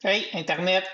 Okay, internet.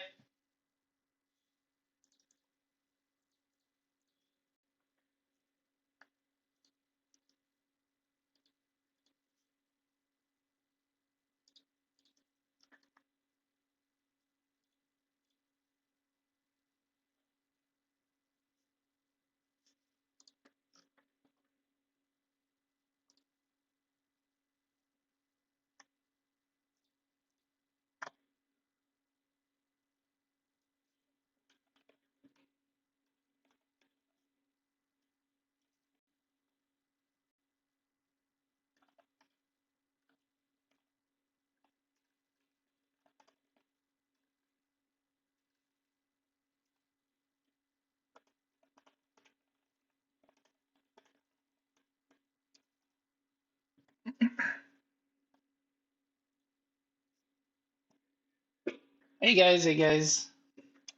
Hey guys,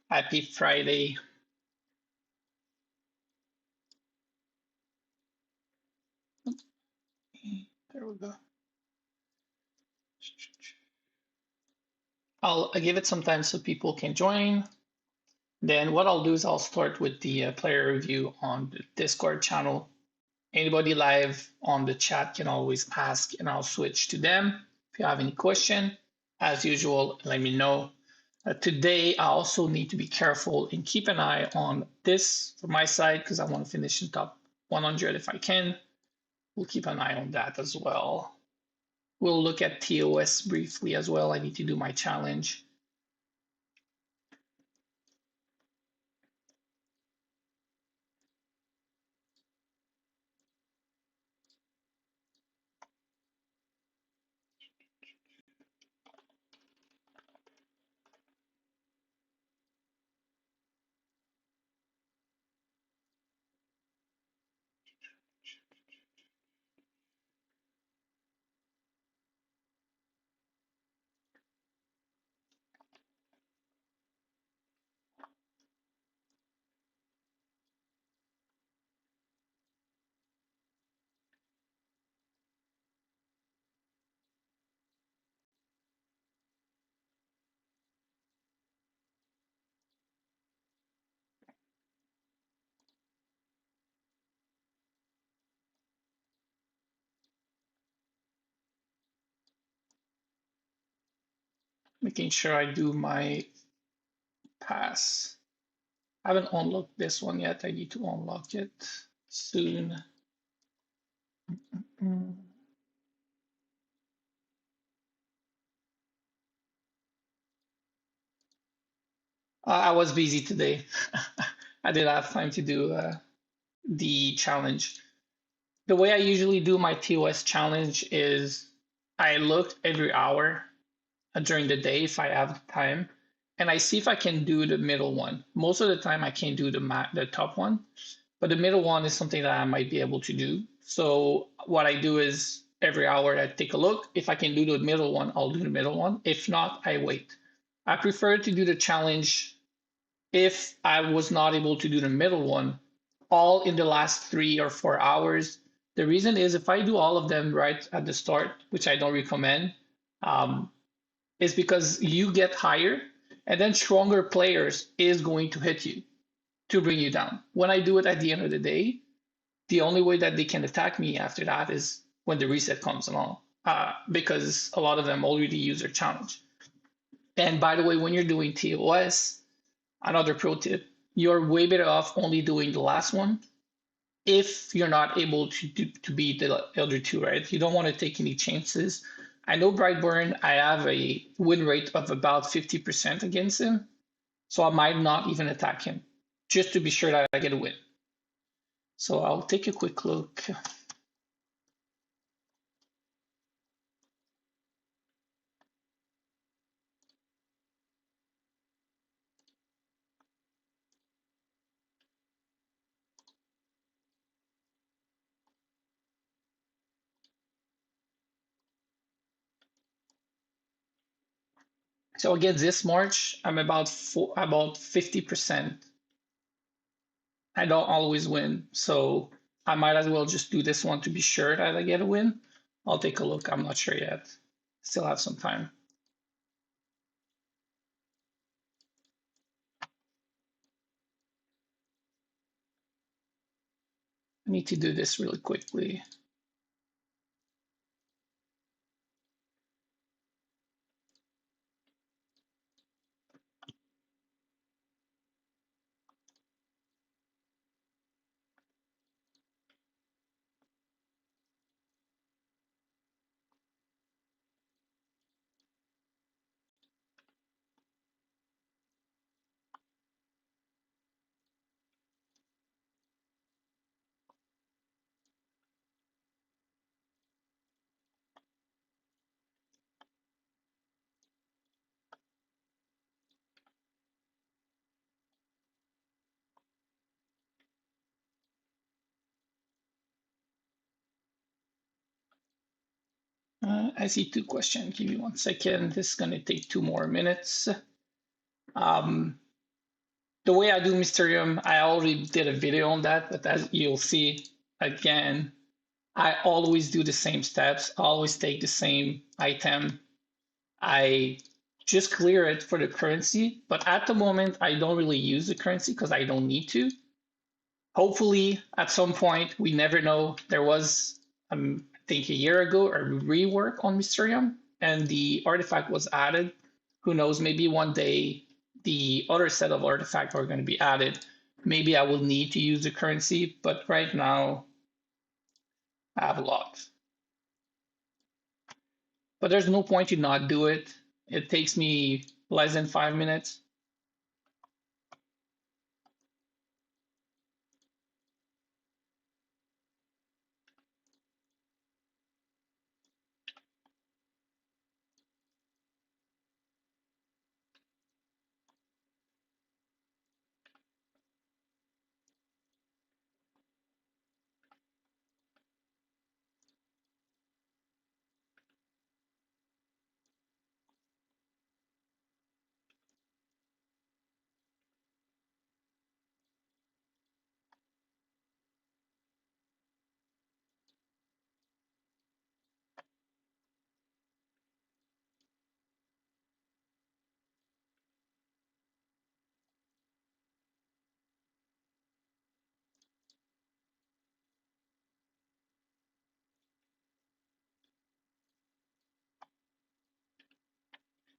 happy Friday. There we go. I'll give it some time so people can join. Then what I'll do is I'll start with the player review on the Discord channel. Anybody live on the chat can always ask and I'll switch to them. If you have any question, as usual, let me know. Today, I also need to be careful and keep an eye on this from my side because I want to finish in top 100 if I can. We'll keep an eye on that as well. We'll look at TOS briefly as well. I need to do my challenge. Making sure I do my pass. I haven't unlocked this one yet. I need to unlock it soon. I was busy today. I didn't have time to do the challenge. The way I usually do my TOS challenge is I look every hour during the day if I have time, and I see if I can do the middle one. Most of the time, I can't do the top one, but the middle one is something that I might be able to do. So what I do is every hour I take a look. If I can do the middle one, I'll do the middle one. If not, I wait. I prefer to do the challenge if I was not able to do the middle one, all in the last 3 or 4 hours. The reason is if I do all of them right at the start, which I don't recommend, um, is because you get higher and then stronger players is going to hit you to bring you down. When I do it at the end of the day, the only way that they can attack me after that is when the reset comes along, because a lot of them already use their challenge. And by the way, when you're doing TOS, another pro tip, you're way better off only doing the last one if you're not able to beat the other two, right? You don't want to take any chances. I know Brightburn, I have a win rate of about 50% against him, so I might not even attack him just to be sure that I get a win. So I'll take a quick look. So again, this March, I'm about 50%. I don't always win, so I might as well just do this one to be sure that I get a win. I'll take a look. I'm not sure yet. Still have some time. need to do this really quickly. I see two questions. Give me 1 second. This is going to take 2 more minutes. Um, the way I do Mysterium, I already did a video on that, but as you'll see, again, I always do the same steps. I always take the same item. I just clear it for the currency, but at the moment, I don't really use the currency because I don't need to. Hopefully, at some point, we never know. There was, I think, a year ago, a rework on Mysterium, and the artifact was added. Who knows? Maybe one day the other set of artifacts are going to be added. Maybe I will need to use the currency, but right now I have a lot. But there's no point to not do it. It takes me less than 5 minutes.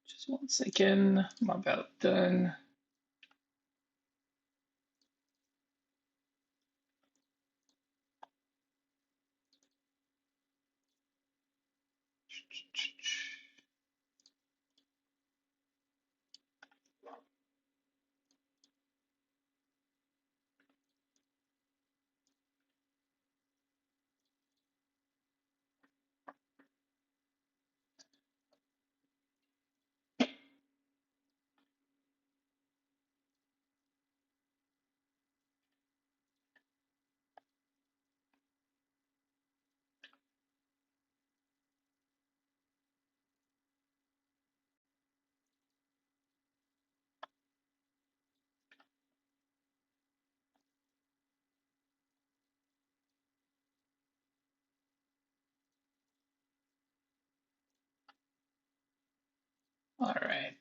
Just 1 second. I'm about done. All right.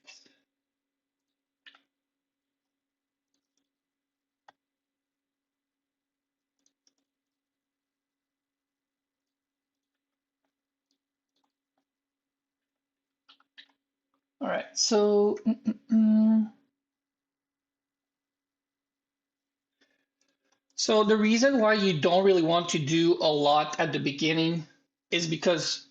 All right. So the reason why you don't really want to do a lot at the beginning is because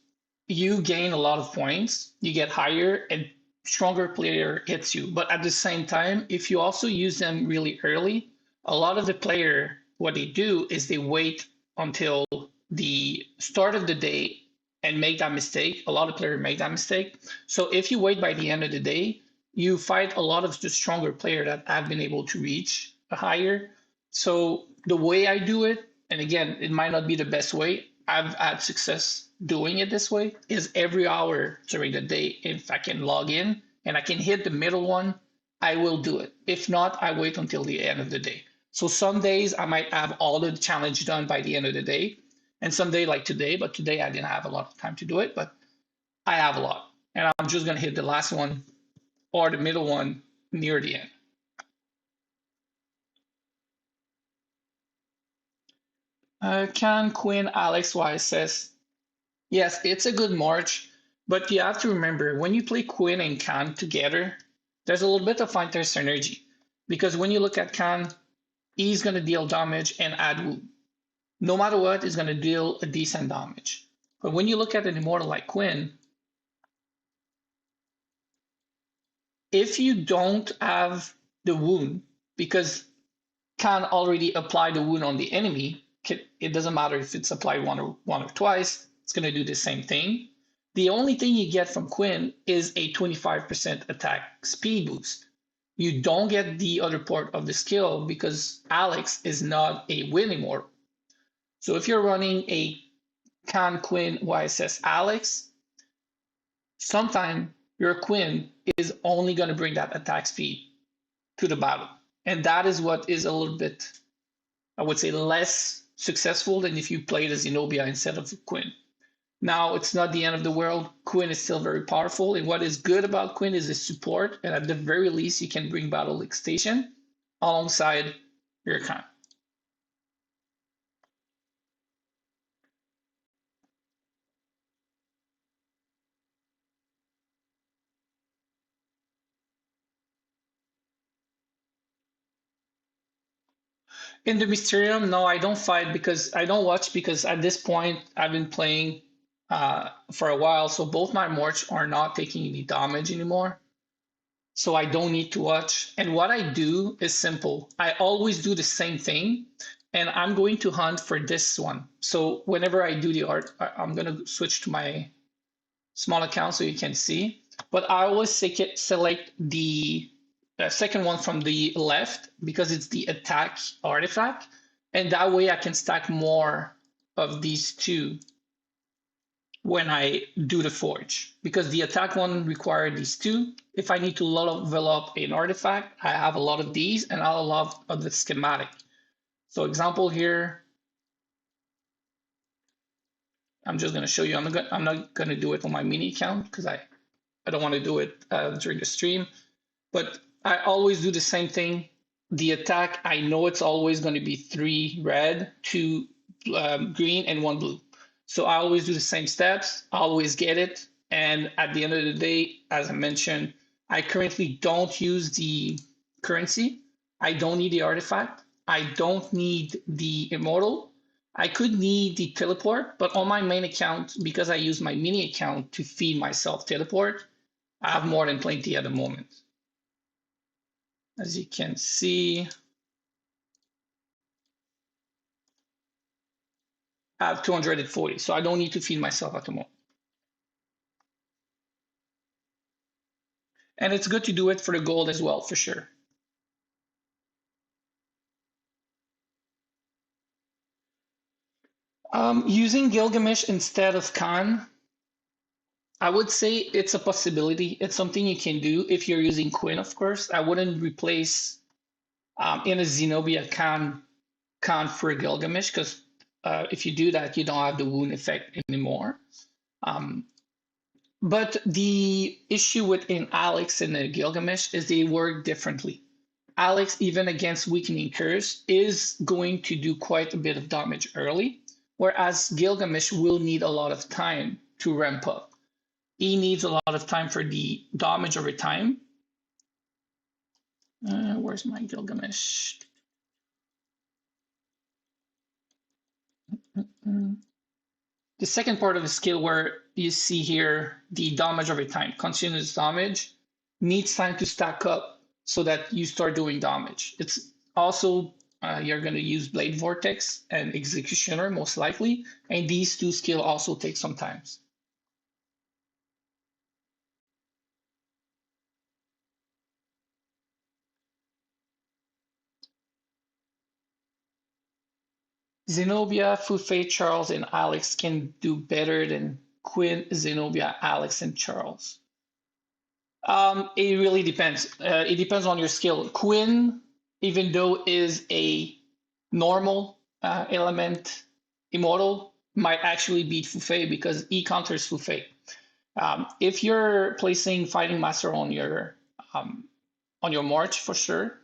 you gain a lot of points, you get higher, and stronger player hits you. But at the same time, if you also use them really early, a lot of the player, what they do is they wait until the start of the day and make that mistake. A lot of players make that mistake. So if you wait by the end of the day, you fight a lot of the stronger player that have been able to reach a higher. So the way I do it, and again, it might not be the best way, I've had success doing it this way, is every hour during the day, if I can log in and I can hit the middle one, I will do it. If not, I wait until the end of the day. So some days I might have all the challenge done by the end of the day, and some day like today, but today I didn't have a lot of time to do it, but I have a lot. And I'm just gonna hit the last one or the middle one near the end. Can Queen Alex YSS? Yes, it's a good march, but you have to remember when you play Queen and Khan together, there's a little bit of fighter synergy. Because when you look at Khan, he's going to deal damage and add wound. No matter what, he's going to deal a decent damage. But when you look at an immortal like Quinn, if you don't have the wound, because Khan already applied the wound on the enemy, it doesn't matter if it's applied one or twice, it's going to do the same thing. The only thing you get from Quinn is a 25% attack speed boost. You don't get the other part of the skill because Alex is not a win immortal. So if you're running a Khan Quinn YSS Alex, sometime your Quinn is only going to bring that attack speed to the battle. And that is what is a little bit, I would say, less successful than if you played as Zenobia instead of Quinn. Now, it's not the end of the world. Quinn is still very powerful. And what is good about Quinn is his support. And at the very least, you can bring Battle League Station alongside your Khan. In the Mysterium, no, I don't fight because I don't watch because at this point I've been playing for a while, so both my Morts are not taking any damage anymore. So I don't need to watch. And what I do is simple. I always do the same thing, and I'm going to hunt for this one. So whenever I do the art, I'm going to switch to my small account so you can see. But I always select the second one from the left because it's the attack artifact. And that way I can stack more of these two when I do the forge. Because the attack one requires these two. If I need to level up an artifact, I have a lot of these and a lot of the schematic. So example here, I'm just going to show you. I'm not going to do it on my mini account because I don't want to do it during the stream. But I always do the same thing. The attack, I know it's always going to be 3 red, 2 green, and 1 blue. So I always do the same steps. I always get it. And at the end of the day, as I mentioned, I currently don't use the currency. I don't need the artifact. I don't need the immortal. I could need the teleport, but on my main account, because I use my mini account to feed myself teleport, I have more than plenty at the moment. As you can see, I have 240, so I don't need to feed myself at the moment. And it's good to do it for the gold as well, for sure. Using Gilgamesh instead of Khan, I would say it's a possibility. It's something you can do if you're using Quinn, of course. I wouldn't replace in a Zenobia Khan for Gilgamesh because if you do that, you don't have the wound effect anymore. But the issue within Alex and the Gilgamesh is they work differently. Alex, even against Weakening Curse, is going to do quite a bit of damage early, whereas Gilgamesh will need a lot of time to ramp up. He needs a lot of time for the damage over time. Where's my Gilgamesh? The second part of the skill where you see here the damage over time, continuous damage, needs time to stack up so that you start doing damage. It's also, you're going to use Blade Vortex and Executioner most likely, and these two skills also take some time. Zenobia, Fufei, Charles, and Alex can do better than Quinn, Zenobia, Alex, and Charles. It really depends. It depends on your skill. Quinn, even though is a normal element immortal, might actually beat Fufei because he counters Fufei. If you're placing Fighting Master on your march, for sure.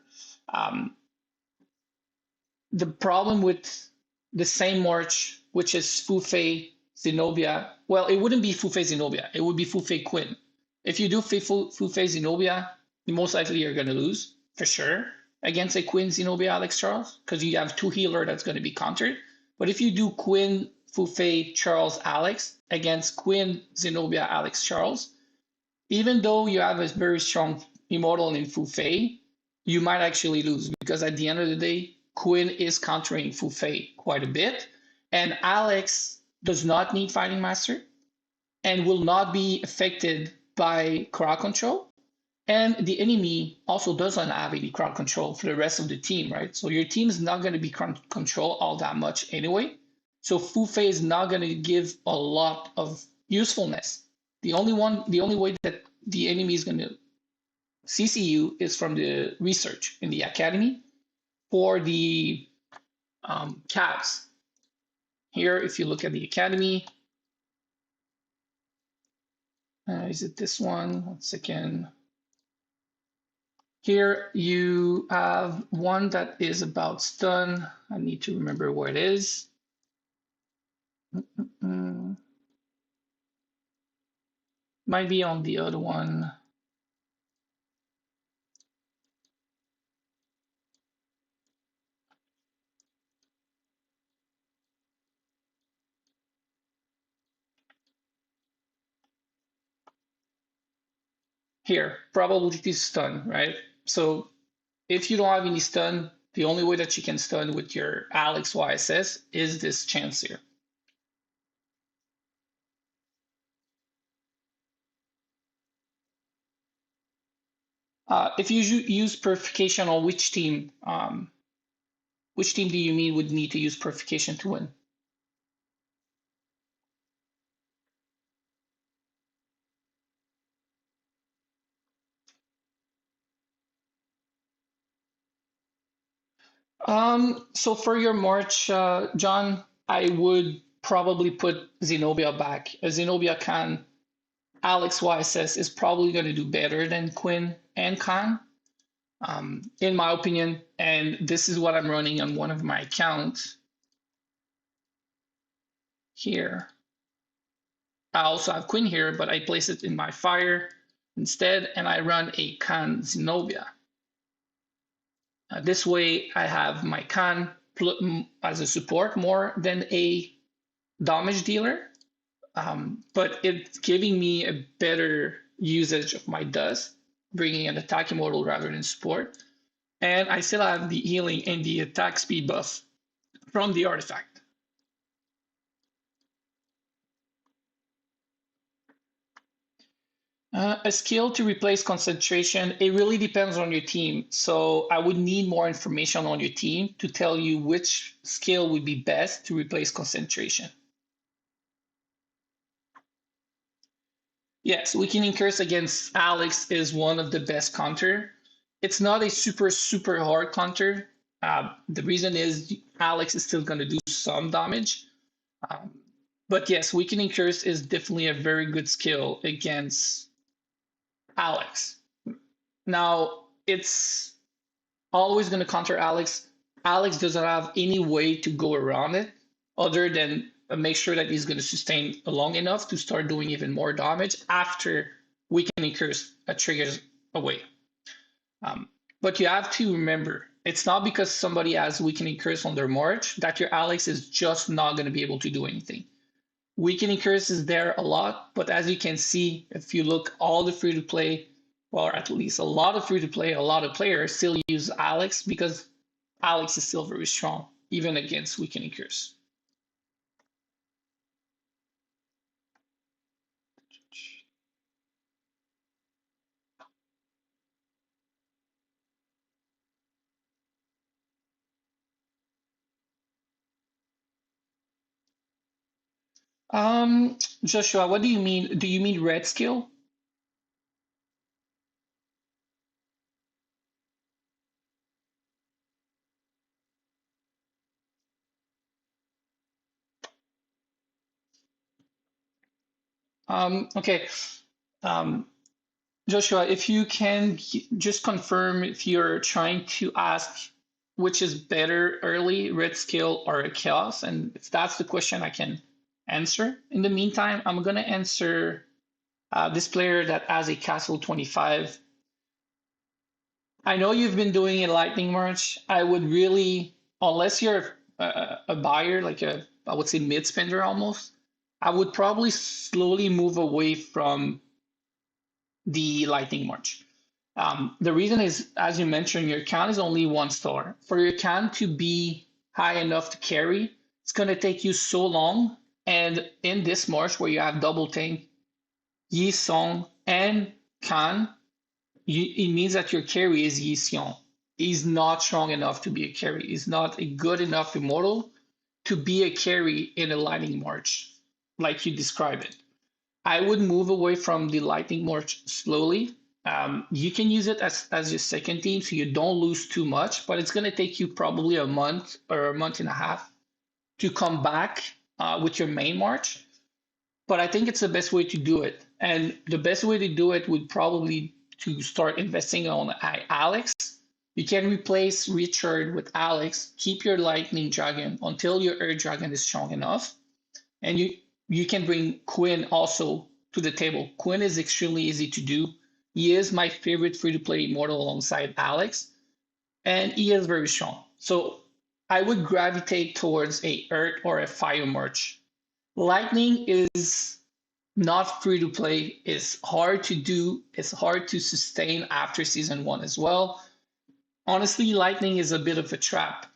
The problem with the same march, which is Fufei Zenobia. Well, it wouldn't be Fufei Zenobia. It would be Fufei Quinn. If you do Fufei Zenobia, most likely you're going to lose for sure against a Quinn Zenobia Alex Charles because you have two healer that's going to be countered. But if you do Quinn Fufei Charles Alex against Quinn Zenobia Alex Charles, even though you have a very strong immortal in Fufei, you might actually lose because at the end of the day, Quinn is countering Fufei quite a bit, and Alex does not need Fighting Master and will not be affected by crowd control. And the enemy also doesn't have any crowd control for the rest of the team, right? So your team is not going to be control all that much anyway. So Fufei is not going to give a lot of usefulness. The only way that the enemy is going to CCU is from the research in the academy for the Cavs. Here, if you look at the academy, is it this one? 1 second. Here you have one that is about stun. I need to remember where it is. Might be on the other one. Here, probability stun, right? So if you don't have any stun, the only way that you can stun with your Alex YSS is this chance here. If you use purification on which team do you mean would need to use purification to win? So for your March, John, I would probably put Zenobia back. Zenobia Khan, Alex YSS is probably going to do better than Quinn and Khan, in my opinion. And this is what I'm running on one of my accounts here. I also have Quinn here, but I place it in my fire instead, and I run a Khan Zenobia. This way, I have my Khan as a support more than a damage dealer, but it's giving me a better usage of my dust, bringing an attack immortal rather than support. And I still have the healing and the attack speed buff from the artifact. A skill to replace concentration, it really depends on your team. So I would need more information on your team to tell you which skill would be best to replace concentration. Yes, Weakening Curse against Alex is one of the best counter. It's not a super hard counter. The reason is Alex is still going to do some damage. But yes, Weakening Curse is definitely a very good skill against Alex. Now, it's always going to counter Alex. Alex doesn't have any way to go around it other than make sure that he's going to sustain long enough to start doing even more damage after Weakening Curse triggers away. But you have to remember, it's not because somebody has Weakening Curse on their march that your Alex is just not going to be able to do anything. Weakening Curse is there a lot, but as you can see, if you look all the free-to-play, or at least a lot of free-to-play, a lot of players still use Alex because Alex is still very strong, even against Weakening Curse. Joshua, what do you mean? Do you mean red skill? Okay. Joshua, if you can just confirm if you're trying to ask which is better early, red skill or a chaos? And if that's the question, I can answer. In the meantime, I'm gonna answer this player that has a castle 25. I know you've been doing a lightning march. I would really, unless you're a buyer, like I would say mid spender almost, I would probably slowly move away from the lightning march. The reason is, as you mentioned, your count is only 1 star. For your count to be high enough to carry, it's going to take you so long. And in this march where you have double tank, Yi Song, and Kan, it means that your carry is Yi Xiong. He's not strong enough to be a carry. He's not a good enough immortal to be a carry in a lightning march, like you describe it. I would move away from the lightning march slowly. You can use it as your second team, so you don't lose too much, but it's going to take you probably a month or a month and a half to come back with your main march. But I think it's the best way to do it. And the best way to do it would probably to start investing on Alex. You can replace Richard with Alex. Keep your Lightning Dragon until your Earth Dragon is strong enough. And you can bring Quinn also to the table. Quinn is extremely easy to do. He is my favorite free-to-play immortal alongside Alex, and he is very strong. So I would gravitate towards a Earth or a Fire March. Lightning is not free-to-play. It's hard to do. It's hard to sustain after Season 1 as well. Honestly, Lightning is a bit of a trap.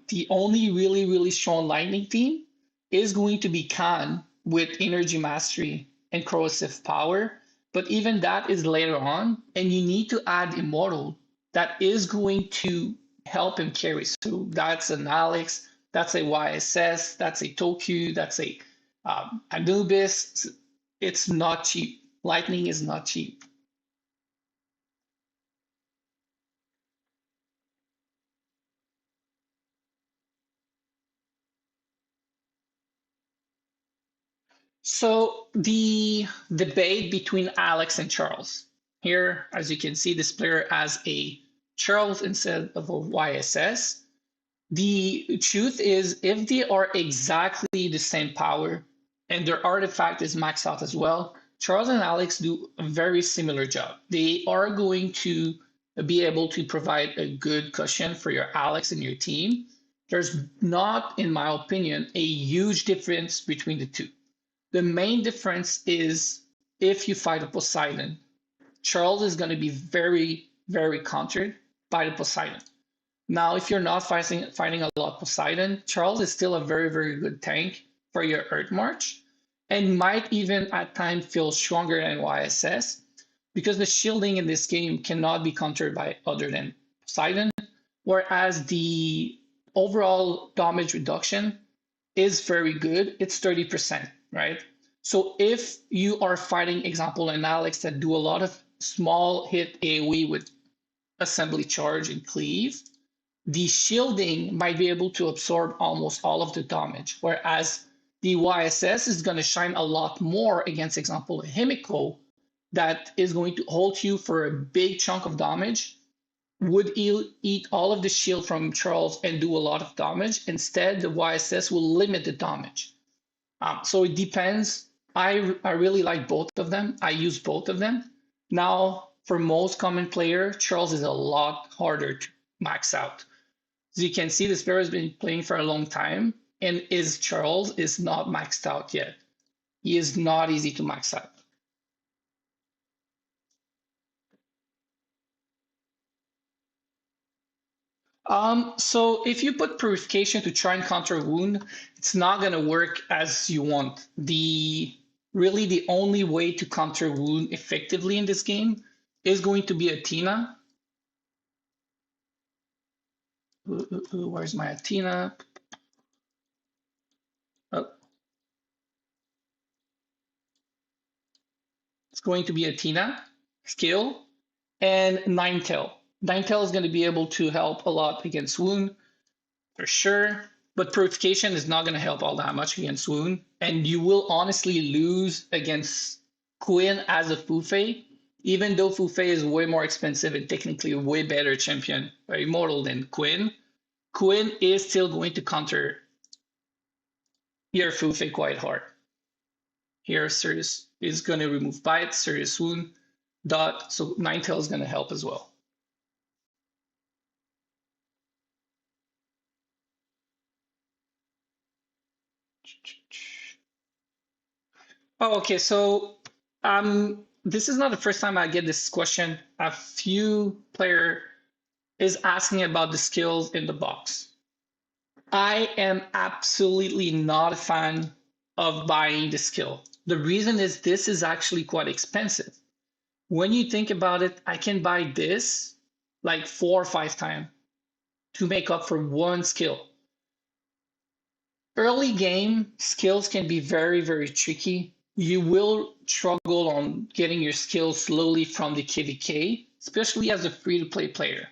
The only really, really strong Lightning team is going to be Khan with Energy Mastery and Corrosive Power, but even that is later on, and you need to add Immortal that is going to help him carry. So that's an Alex, that's a YSS, that's a Tokyo, that's a Anubis. It's not cheap. Lightning is not cheap. So the debate between Alex and Charles. Here, as you can see, this player has a Charles instead of a YSS. The truth is, if they are exactly the same power and their artifact is maxed out as well, Charles and Alex do a very similar job. They are going to be able to provide a good cushion for your Alex and your team. There's not, in my opinion, a huge difference between the two. The main difference is if you fight a Poseidon, Charles is going to be very, very countered by the Poseidon. Now, if you're not fighting a lot Poseidon, Charles is still a very, very good tank for your Earth March and might even at times feel stronger than YSS because the shielding in this game cannot be countered by other than Poseidon, whereas the overall damage reduction is very good. It's 30%, right? So if you are fighting, example, an Alex that do a lot of small hit AoE with assembly charge and cleave, the shielding might be able to absorb almost all of the damage, whereas the YSS is going to shine a lot more against, example, a Himiko that is going to hold you for a big chunk of damage, would eat all of the shield from Charles and do a lot of damage. Instead, the YSS will limit the damage. So it depends. I really like both of them. I use both of them. Now, for most common player, Charles is a lot harder to max out. As you can see, this player has been playing for a long time, and Charles is not maxed out yet. He is not easy to max out. So if you put purification to try and counter wound, it's not gonna work as you want. Really the only way to counter wound effectively in this game is going to be Athena. Where's my Athena? Oh, it's going to be Athena, skill, and Ninetale. Ninetale is going to be able to help a lot against wound, for sure. But purification is not going to help all that much against wound. And you will honestly lose against Quinn as a Fufei, even though Fufei is way more expensive and technically a way better champion or immortal than Quinn. Quinn is still going to counter your Fufe quite hard. Here, Sirius is going to remove Bite, Serious Wound, Dot, so Ninetale is going to help as well. Oh, okay, so this is not the first time I get this question. A few player is asking about the skills in the box. I am absolutely not a fan of buying the skill. The reason is this is actually quite expensive. When you think about it, I can buy this like 4 or 5 times to make up for one skill. Early game skills can be very, very tricky. You will struggle on getting your skills slowly from the KVK, especially as a free to play player.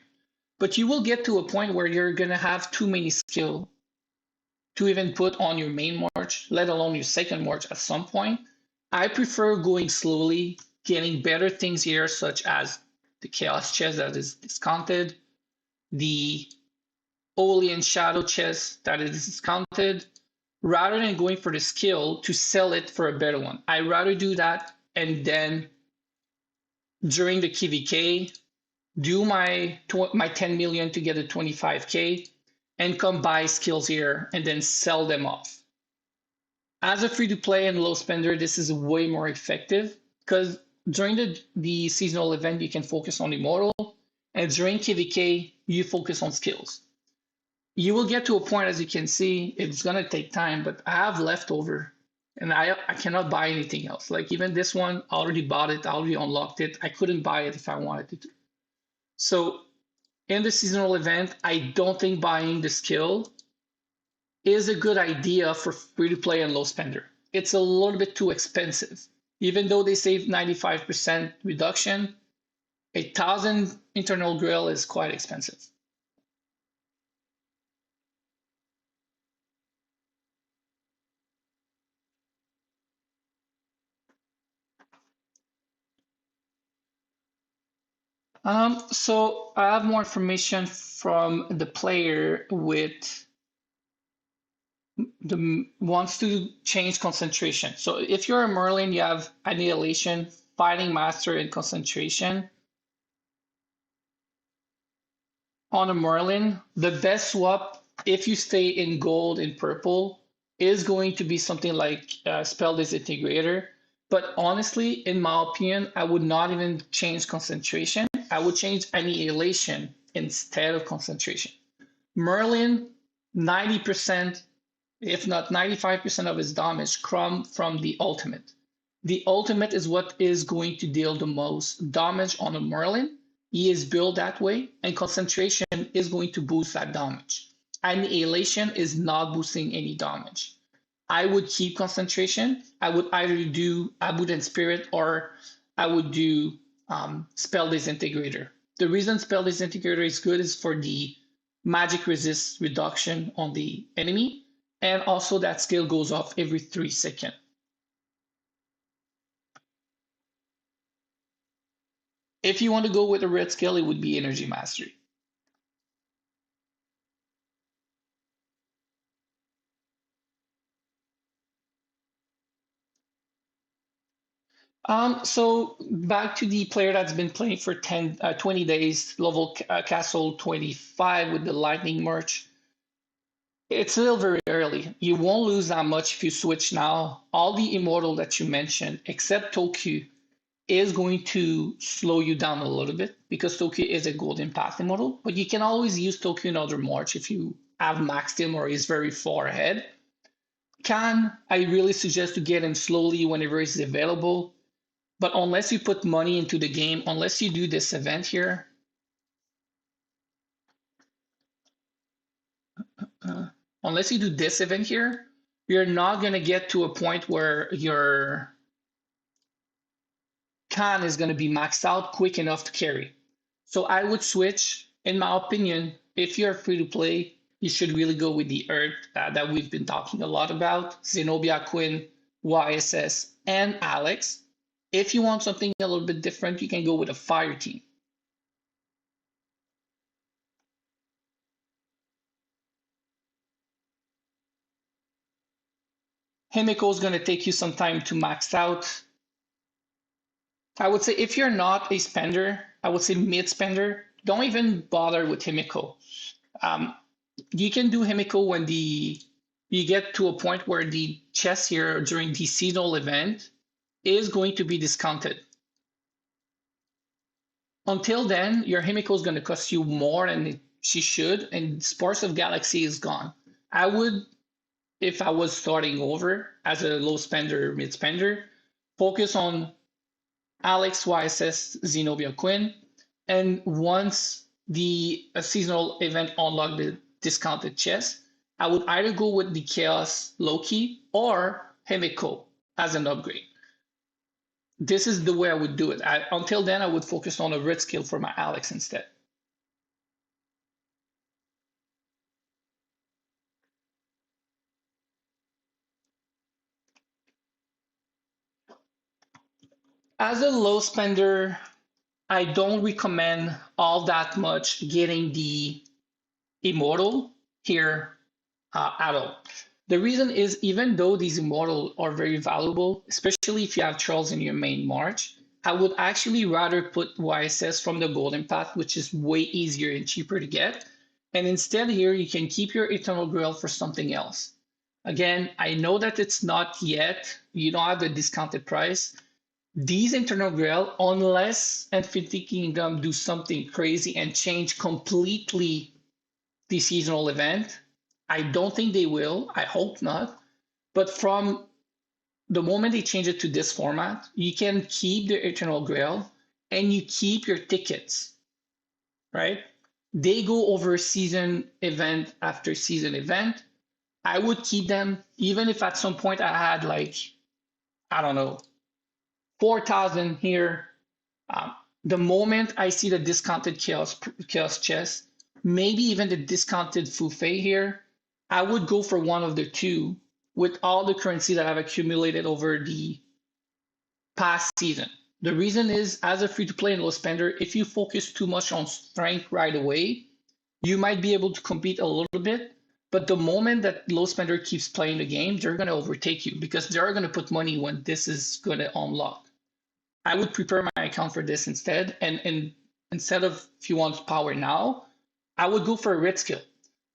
But you will get to a point where you're going to have too many skills to even put on your main march, let alone your second march at some point. I prefer going slowly, getting better things here, such as the Chaos chest that is discounted, the Olean Shadow chest that is discounted, rather than going for the skill to sell it for a better one. I'd rather do that and then during the KVK, do my 10 million to get a 25K and come buy skills here and then sell them off. As a free to play and low spender, this is way more effective because during the seasonal event, you can focus on immortal, and during KVK, you focus on skills. You will get to a point, as you can see, it's going to take time, but I have leftover and I cannot buy anything else. Like even this one, I already bought it, I already unlocked it. I couldn't buy it if I wanted to. So in the seasonal event, I don't think buying the skill is a good idea for free to play and low spender. It's a little bit too expensive. Even though they save 95% reduction, 1,000 internal grill is quite expensive. So I have more information from the player with the wants to change concentration. So if you're a Merlin, you have Annihilation, Fighting Master, and Concentration. On a Merlin, the best swap, if you stay in gold and purple, is going to be something like Spell Disintegrator. But honestly, in my opinion, I would not even change concentration. I would change Annihilation instead of concentration. Merlin, 90%, if not 95% of his damage come from the ultimate. The ultimate is what is going to deal the most damage on a Merlin. He is built that way, and concentration is going to boost that damage. Annihilation is not boosting any damage. I would keep concentration. I would either do Abundant Spirit or I would do Spell Disintegrator. The reason Spell Disintegrator is good is for the magic resist reduction on the enemy, and also that skill goes off every 3 seconds. If you want to go with a red skill, it would be Energy Mastery. So back to the player that's been playing for 20 days, level Castle 25 with the Lightning March. It's still very early. You won't lose that much if you switch now. All the immortal that you mentioned, except Tokyo, is going to slow you down a little bit because Tokyo is a golden path immortal. But you can always use Tokyo in other March if you have maxed him or is very far ahead. Khan, I really suggest to get him slowly whenever he's available. But unless you put money into the game, unless you do this event here, unless you do this event here, you're not going to get to a point where your Khan is going to be maxed out quick enough to carry. So I would switch, in my opinion, if you're free to play, you should really go with the Earth that we've been talking a lot about, Zenobia, Quinn, YSS, and Alex. If you want something a little bit different, you can go with a Fire team. Himiko is going to take you some time to max out. I would say if you're not a spender, I would say mid spender, don't even bother with Himiko. Um, you can do Himiko when you get to a point where the chest here during the seasonal event is going to be discounted. Until then, your Himiko is going to cost you more than she should, and Sparks of Galaxy is gone. I would, if I was starting over as a low spender, mid spender, focus on Alex YSS Zenobia Quinn, and once the seasonal event unlocked the discounted chest, I would either go with the Chaos Loki or Himiko as an upgrade. This is the way I would do it. Until then, I would focus on a red skill for my Alex instead. As a low spender, I don't recommend all that much getting the immortal here at all. The reason is even though these immortal are very valuable, especially if you have Charles in your main March, I would actually rather put YSS from the Golden Path, which is way easier and cheaper to get. And instead here, you can keep your Eternal Grail for something else. Again, I know that it's not yet, you don't have the discounted price. These Eternal Grail, unless Infinity Kingdom do something crazy and change completely the seasonal event, I don't think they will. I hope not. But from the moment they change it to this format, you can keep the Eternal Grail and you keep your tickets, right? They go over season event after season event. I would keep them even if at some point I had like, I don't know, 4,000 here. Um, the moment I see the discounted chaos chest, maybe even the discounted Fufei here, I would go for one of the two with all the currency that I've accumulated over the past season. The reason is, as a free-to-play and low spender, if you focus too much on strength right away, you might be able to compete a little bit, but the moment that low spender keeps playing the game, they're going to overtake you because they're going to put money when this is going to unlock. I would prepare my account for this instead. And instead of if you want power now, I would go for a red skill.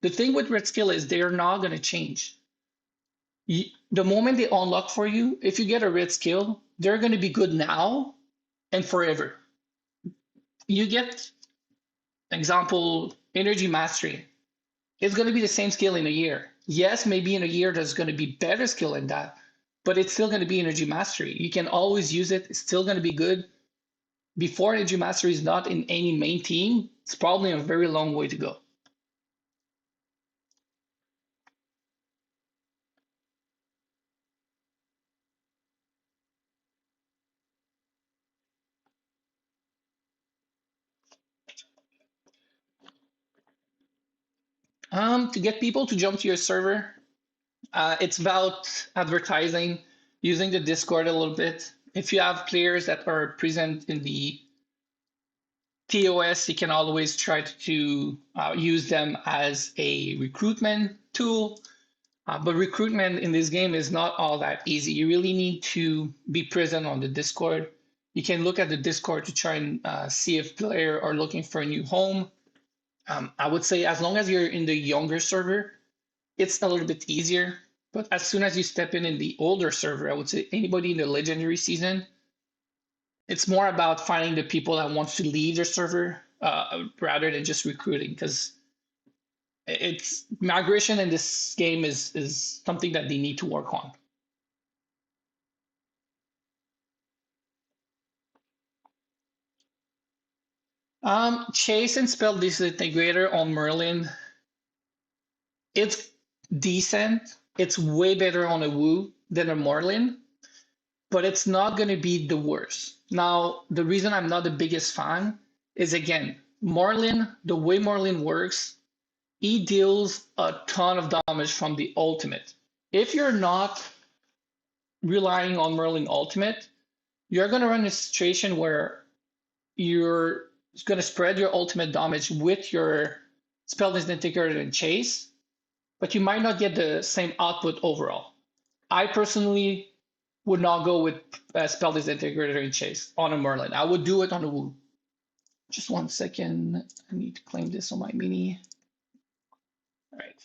The thing with red skill is they're not going to change. The moment they unlock for you, if you get a red skill, they're going to be good now and forever. You get, example, energy mastery. It's going to be the same skill in a year. Yes, maybe in a year there's going to be better skill in that, but it's still going to be energy mastery. You can always use it. It's still going to be good. Before energy mastery is not in any main team, it's probably a very long way to go. To get people to jump to your server, it's about advertising, using the Discord a little bit. If you have players that are present in the TOS, you can always try to use them as a recruitment tool. But recruitment in this game is not all that easy. You really need to be present on the Discord. You can look at the Discord to try and see if players are looking for a new home. I would say as long as you're in the younger server, it's a little bit easier. But as soon as you step in the older server, I would say anybody in the legendary season, it's more about finding the people that wants to leave their server rather than just recruiting, because it's migration in this game is something that they need to work on. Chase and Spell Disintegrator on Merlin, it's decent. It's way better on a Wu than a Merlin, but it's not going to be the worst. Now, the reason I'm not the biggest fan is, again, Merlin, the way Merlin works, he deals a ton of damage from the ultimate. If you're not relying on Merlin ultimate, you're going to run a situation where you're going to spread your ultimate damage with your Spell Disintegrator and Chase, but you might not get the same output overall. I personally would not go with Spell Disintegrator and Chase on a Merlin. I would do it on a Woo. Just 1 second. I need to claim this on my mini. All right.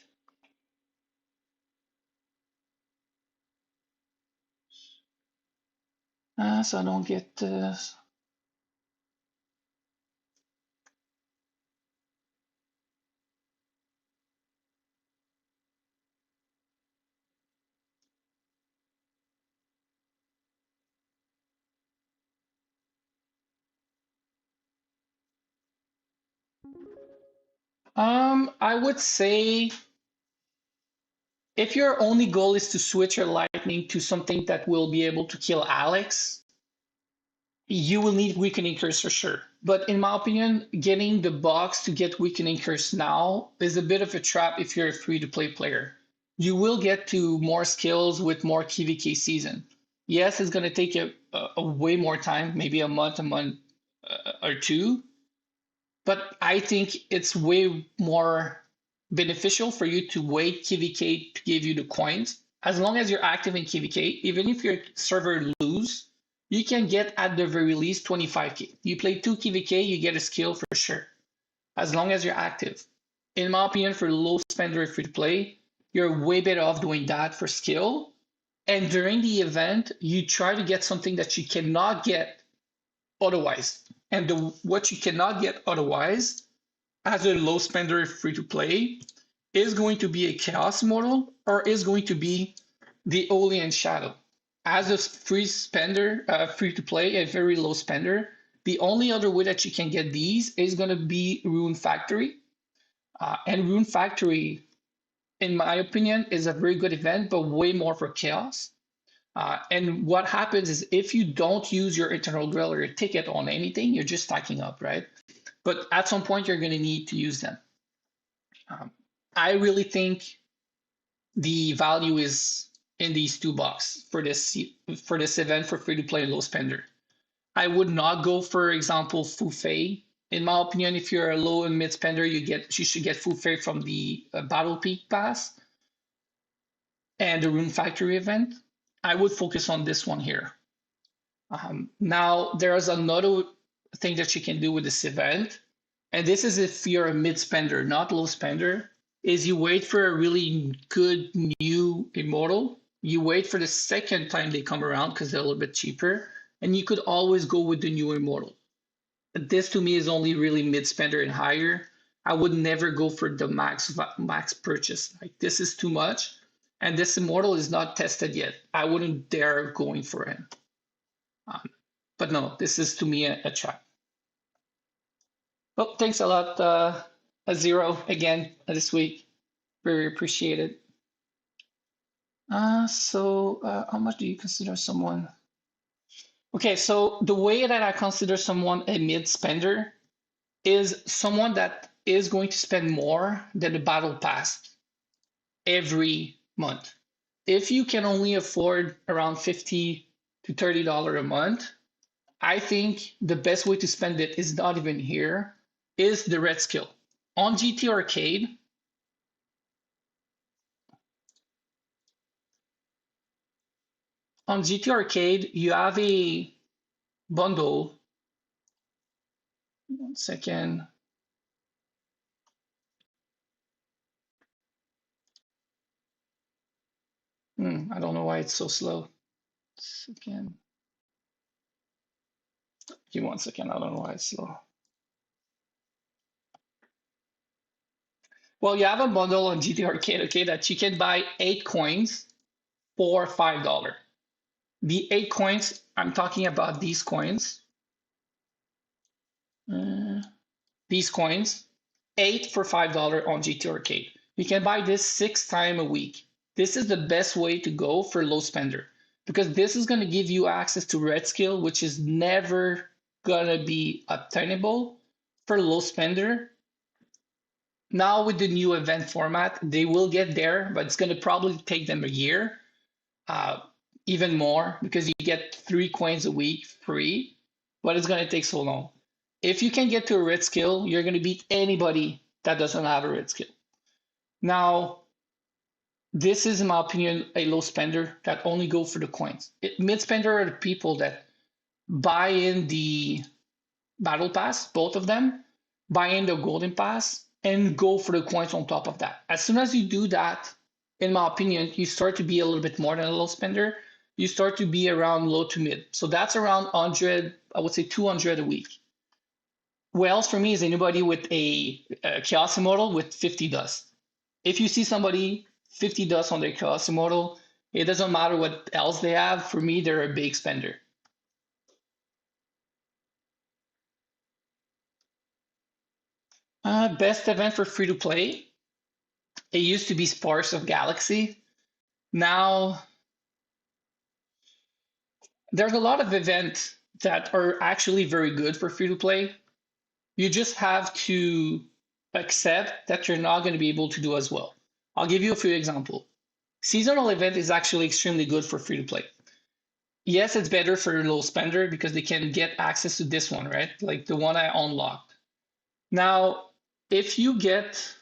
So I don't get I would say if your only goal is to switch your lightning to something that will be able to kill Alex, you will need weakening curse for sure. But in my opinion, getting the box to get weakening curse now is a bit of a trap if you're a free to play player. You will get to more skills with more KVK season. Yes, it's going to take a way more time, maybe a month or two, but I think it's way more beneficial for you to wait KVK to give you the coins. As long as you're active in KVK, even if your server lose, you can get at the very least 25k. You play 2 KVK, you get a skill for sure, as long as you're active. In my opinion, for low spender free to play, you're way better off doing that for skill. And during the event, you try to get something that you cannot get otherwise. And what you cannot get otherwise as a low spender free to play is going to be a chaos model or is going to be the Olean Shadow. As a free spender, free to play, a very low spender, the only other way that you can get these is going to be Rune Factory. And Rune Factory, in my opinion, is a very good event, but way more for chaos. And what happens is if you don't use your Eternal Drill or your ticket on anything, you're just stacking up, right? But at some point, you're going to need to use them. I really think the value is in these two bucks for this event for free to play low spender. I would not go, for example, Fufei. In my opinion, if you're a low and mid spender, you should get Fufei from the Battle Peak Pass and the Rune Factory event. I would focus on this one here. Now, there's another thing that you can do with this event, and this is if you're a mid spender, not low spender, is you wait for a really good new immortal. You wait for the second time they come around because they're a little bit cheaper, and you could always go with the new immortal. This to me is only really mid spender and higher. I would never go for the max purchase. Like this is too much, and this immortal is not tested yet. I wouldn't dare going for him. But no, this is to me a trap. Well, thanks a lot, a zero again this week. Very appreciated. How much do you consider someone? Okay, so the way that I consider someone a mid spender is someone that is going to spend more than the battle pass every month. If you can only afford around $50 to $30 a month, I think the best way to spend it is not even here, is the red skill. On GT Arcade, you have a bundle. 1 second. I don't know why it's so slow. Second. Give me 1 second. I don't know why it's slow. Well, you have a bundle on GT Arcade, okay, that you can buy 8 coins for $5. The 8 coins, I'm talking about these coins. These coins, 8 for $5 on GT Arcade. You can buy this 6 times a week. This is the best way to go for low spender because this is going to give you access to red skill, which is never going to be obtainable for low spender. Now with the new event format, they will get there, but it's going to probably take them a year, even more, because you get 3 coins a week free, but it's going to take so long. If you can get to a red skill, you're going to beat anybody that doesn't have a red skill. Now, This is, in my opinion, a low spender that only go for the coins. Mid spender are the people that buy in the battle pass, both of them, buy in the golden pass, and go for the coins on top of that. As soon as you do that, in my opinion, you start to be a little bit more than a low spender. You start to be around low to mid. So that's around 100, I would say 200 a week. Whales for me is anybody with a chaos model with 50 dust. If you see somebody 50 dust on their chaos model, it doesn't matter what else they have. For me, they're a big spender. Best event for free to play. It used to be Sparse of Galaxy. Now there's a lot of events that are actually very good for free to play. You just have to accept that you're not going to be able to do as well. I'll give you a few examples. Seasonal event is actually extremely good for free to play. Yes, it's better for low spender because they can get access to this one, right? Like the one I unlocked. Now, if you get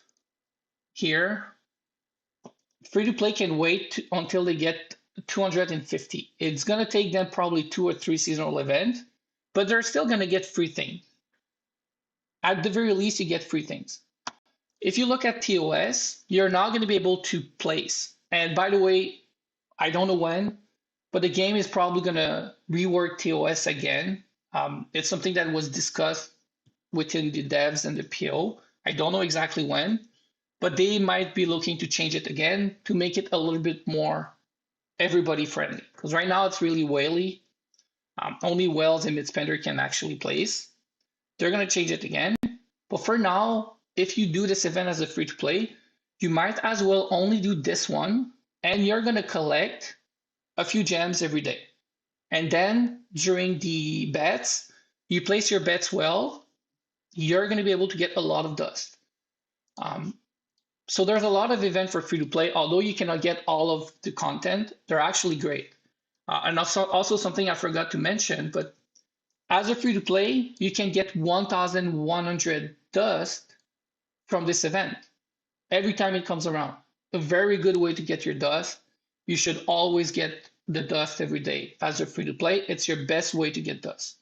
here, free to play can wait until they get 250. It's going to take them probably 2 or 3 seasonal events, but they're still going to get free things. At the very least, you get free things. If you look at TOS, you're not going to be able to place. And by the way, I don't know when, but the game is probably going to rework TOS again. It's something that was discussed within the devs and the PO. I don't know exactly when, but they might be looking to change it again to make it a little bit more everybody friendly. Because right now it's really whaley. Only whales and mid-spender can actually place. They're going to change it again. But for now, if you do this event as a free to play, you might as well only do this one, and you're going to collect a few gems every day. And then during the bets, you place your bets well, you're going to be able to get a lot of dust. So there's a lot of events for free to play. Although you cannot get all of the content, they're actually great. And also something I forgot to mention, but as a free to play, you can get 1,100 dust from this event every time it comes around. A very good way to get your dust. You should always get the dust every day as a free to play. It's your best way to get dust.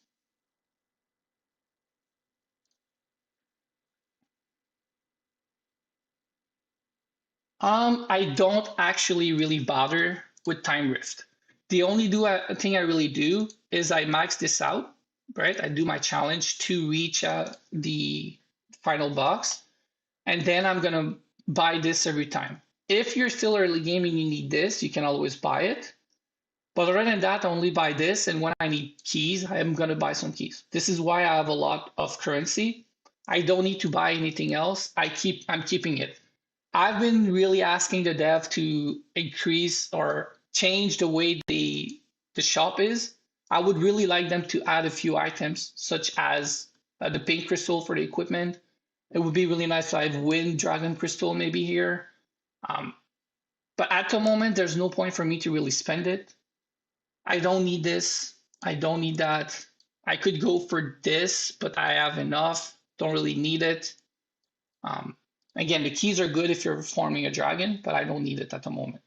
I don't actually really bother with time rift. The only thing I really do is I max this out, right? I do my challenge to reach the final box, and then I'm gonna buy this every time. If you're still early game and you need this, you can always buy it. But other than that, I only buy this, and when I need keys, I'm gonna buy some keys. This is why I have a lot of currency. I don't need to buy anything else. I'm keeping it. I've been really asking the dev to increase or change the way the shop is. I would really like them to add a few items, such as the pink crystal for the equipment. It would be really nice to have wind dragon crystal maybe here. Um, but at the moment, there's no point for me to really spend it. I don't need this. I don't need that. I could go for this, but I have enough. Don't really need it. Um, Again, the keys are good if you're farming a dragon, but I don't need it at the moment.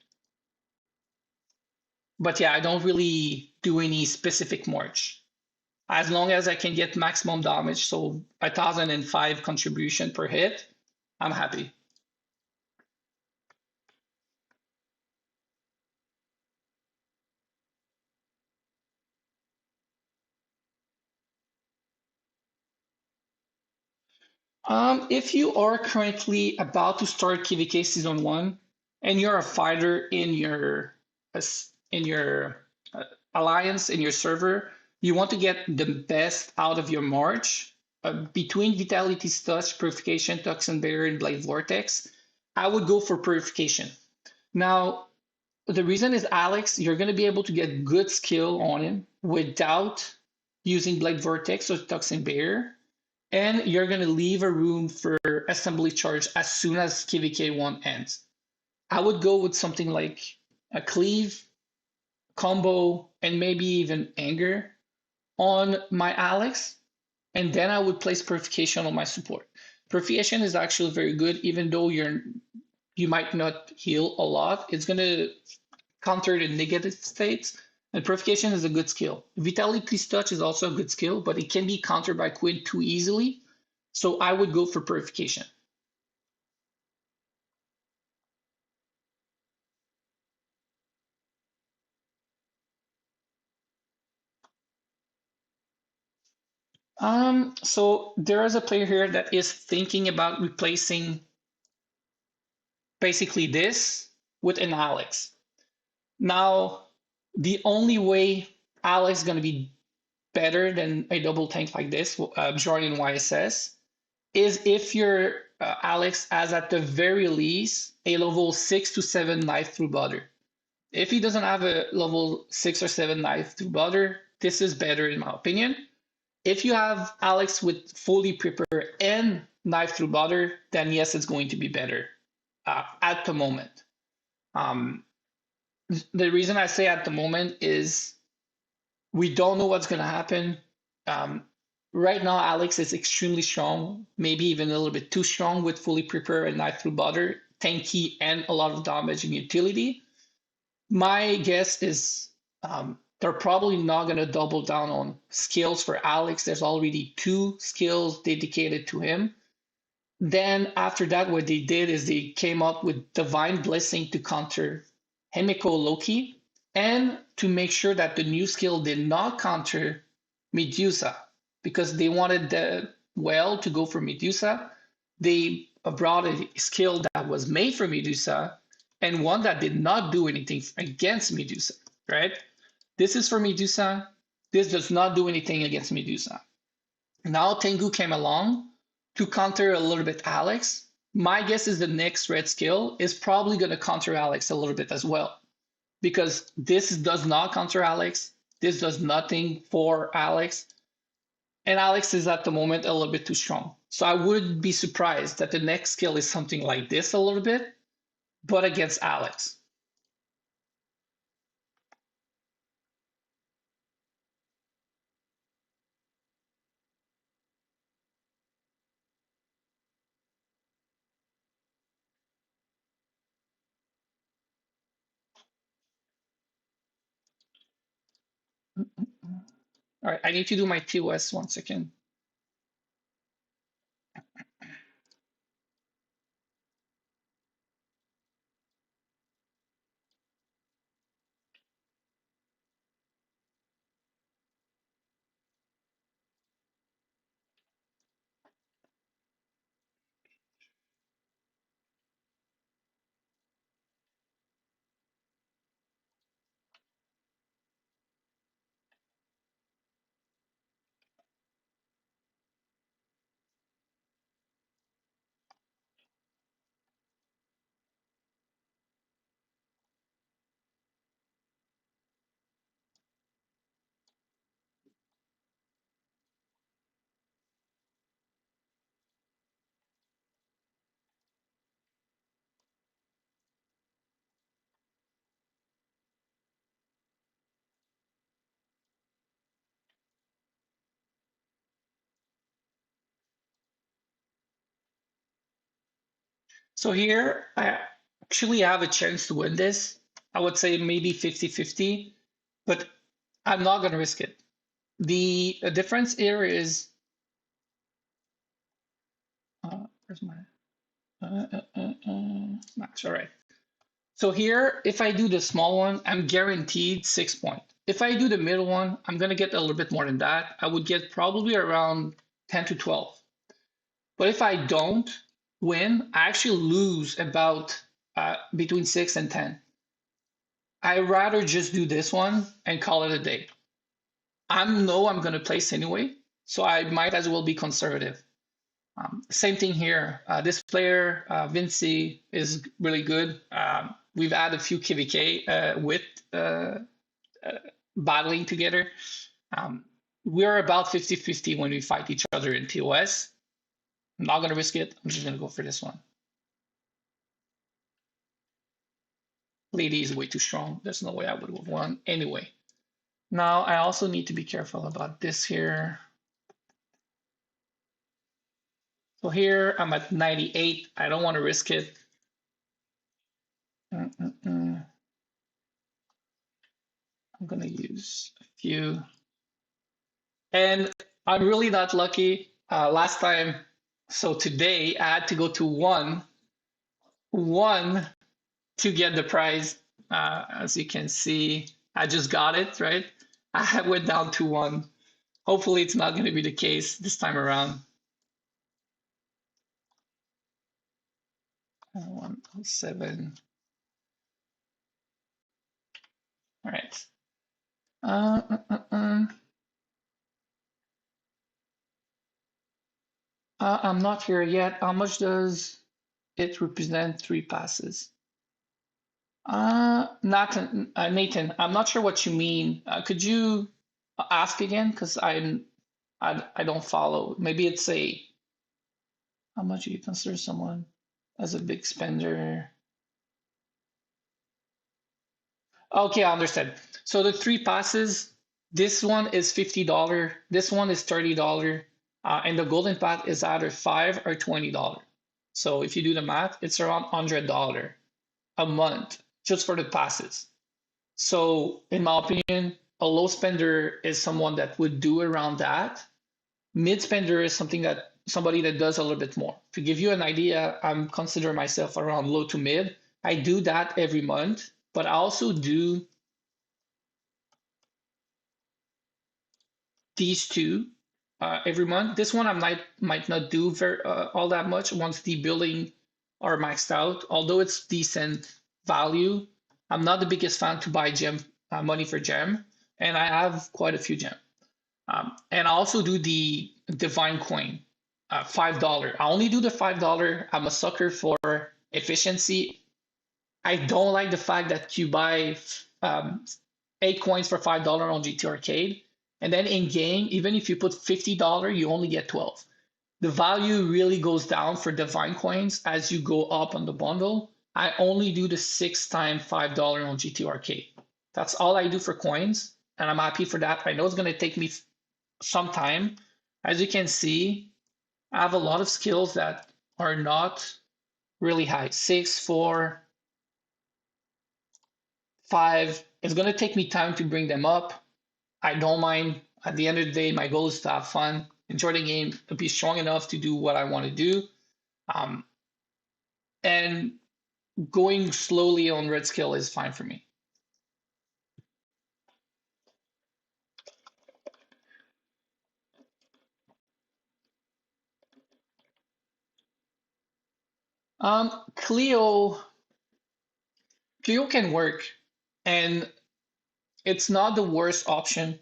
But yeah, I don't really do any specific march. As long as I can get maximum damage, so 1,005 contribution per hit, I'm happy. If you are currently about to start KVK Season 1 and you're a fighter in your uh, alliance, in your server, you want to get the best out of your March between Vitality's Touch, Purification, Toxin Barrier, and Blade Vortex, I would go for Purification. Now, the reason is Alex, you're going to be able to get good skill on him without using Blade Vortex or Toxin Barrier, and you're going to leave a room for assembly charge as soon as KVK1 ends. I would go with something like a cleave, combo, and maybe even anger on my Alex, and then I would place purification on my support. Purification is actually very good, even though you might not heal a lot. It's going to counter the negative states. And Purification is a good skill. Vitality's Touch is also a good skill, but it can be countered by Quinn too easily. So I would go for Purification. So there is a player here that is thinking about replacing basically this with an Alex. Now, the only way Alex is going to be better than a double tank like this, Jordan YSS, is if your Alex has at the very least a level 6 to 7 knife through butter. If he doesn't have a level 6 or 7 knife through butter, this is better in my opinion. If you have Alex with fully prepare and knife through butter, then yes, it's going to be better at the moment. Um, the reason I say at the moment is we don't know what's going to happen. Um, right now, Alex is extremely strong, maybe even a little bit too strong with fully prepare and knife through butter, tanky, and a lot of damage and utility. My guess is they're probably not going to double down on skills for Alex. There's already 2 skills dedicated to him. Then after that, what they did is they came up with Divine Blessing to counter Himiko Loki and to make sure that the new skill did not counter Medusa because they wanted the well to go for Medusa. They brought a skill that was made for Medusa and one that did not do anything against Medusa, right? This is for Medusa. This does not do anything against Medusa. Now Tengu came along to counter a little bit Alex. My guess is the next red skill is probably going to counter Alex a little bit as well. Because this does not counter Alex. This does nothing for Alex. And Alex is at the moment a little bit too strong. So I would be surprised that the next skill is something like this a little bit, but against Alex. All right, I need to do my TOS 1 second. So here, I actually have a chance to win this. I would say maybe 50-50, but I'm not going to risk it. The difference here is, where's my, max, all right. So here, if I do the small one, I'm guaranteed 6 points. If I do the middle one, I'm going to get a little bit more than that. I would get probably around 10 to 12. But if I don't win, I actually lose about between 6 and 10. I'd rather just do this one and call it a day. I know I'm going to place anyway, so I might as well be conservative. Same thing here. This player, Vinci, is really good. We've had a few KVK with battling together. We're about 50-50 when we fight each other in TOS. I'm not going to risk it. I'm just going to go for this one. Lady is way too strong. There's no way I would have won anyway. Now, I also need to be careful about this here. So here I'm at 98. I don't want to risk it. I'm gonna use a few. And I'm really not lucky. Last time, so today I had to go to one to get the prize. As you can see, I just got it, right? I went down to one. Hopefully it's not going to be the case this time around. 107. All right. I'm not here yet. How much does it represent 3 passes? Nathan, I'm not sure what you mean. Could you ask again? Because I don't follow. Maybe it's a how much do you consider someone as a big spender? Okay, I understand. So the 3 passes, this one is $50, this one is $30, and the golden path is either $5 or $20. So if you do the math, it's around $100 a month just for the passes. So in my opinion, a low spender is someone that would do around that. Mid spender is somebody that does a little bit more. To give you an idea, I'm consider myself around low to mid. I do that every month, but I also do these two every month. This one I might not do very all that much once the building are maxed out. Although it's decent value, I'm not the biggest fan to buy gem money for gem, and I have quite a few gem. And I also do the divine coin, $5. I only do the $5. I'm a sucker for efficiency. I don't like the fact that you buy 8 coins for $5 on GT Arcade, and then in game, even if you put $50, you only get 12. The value really goes down for divine coins as you go up on the bundle. I only do the 6 times $5 on GT Arcade. That's all I do for coins, and I'm happy for that. I know it's going to take me some time. As you can see, I have a lot of skills that are not really high. 6, 4, 5. It's going to take me time to bring them up. I don't mind. At the end of the day, my goal is to have fun, enjoy the game, to be strong enough to do what I want to do. And going slowly on red skill is fine for me. Cleo can work, and it's not the worst option.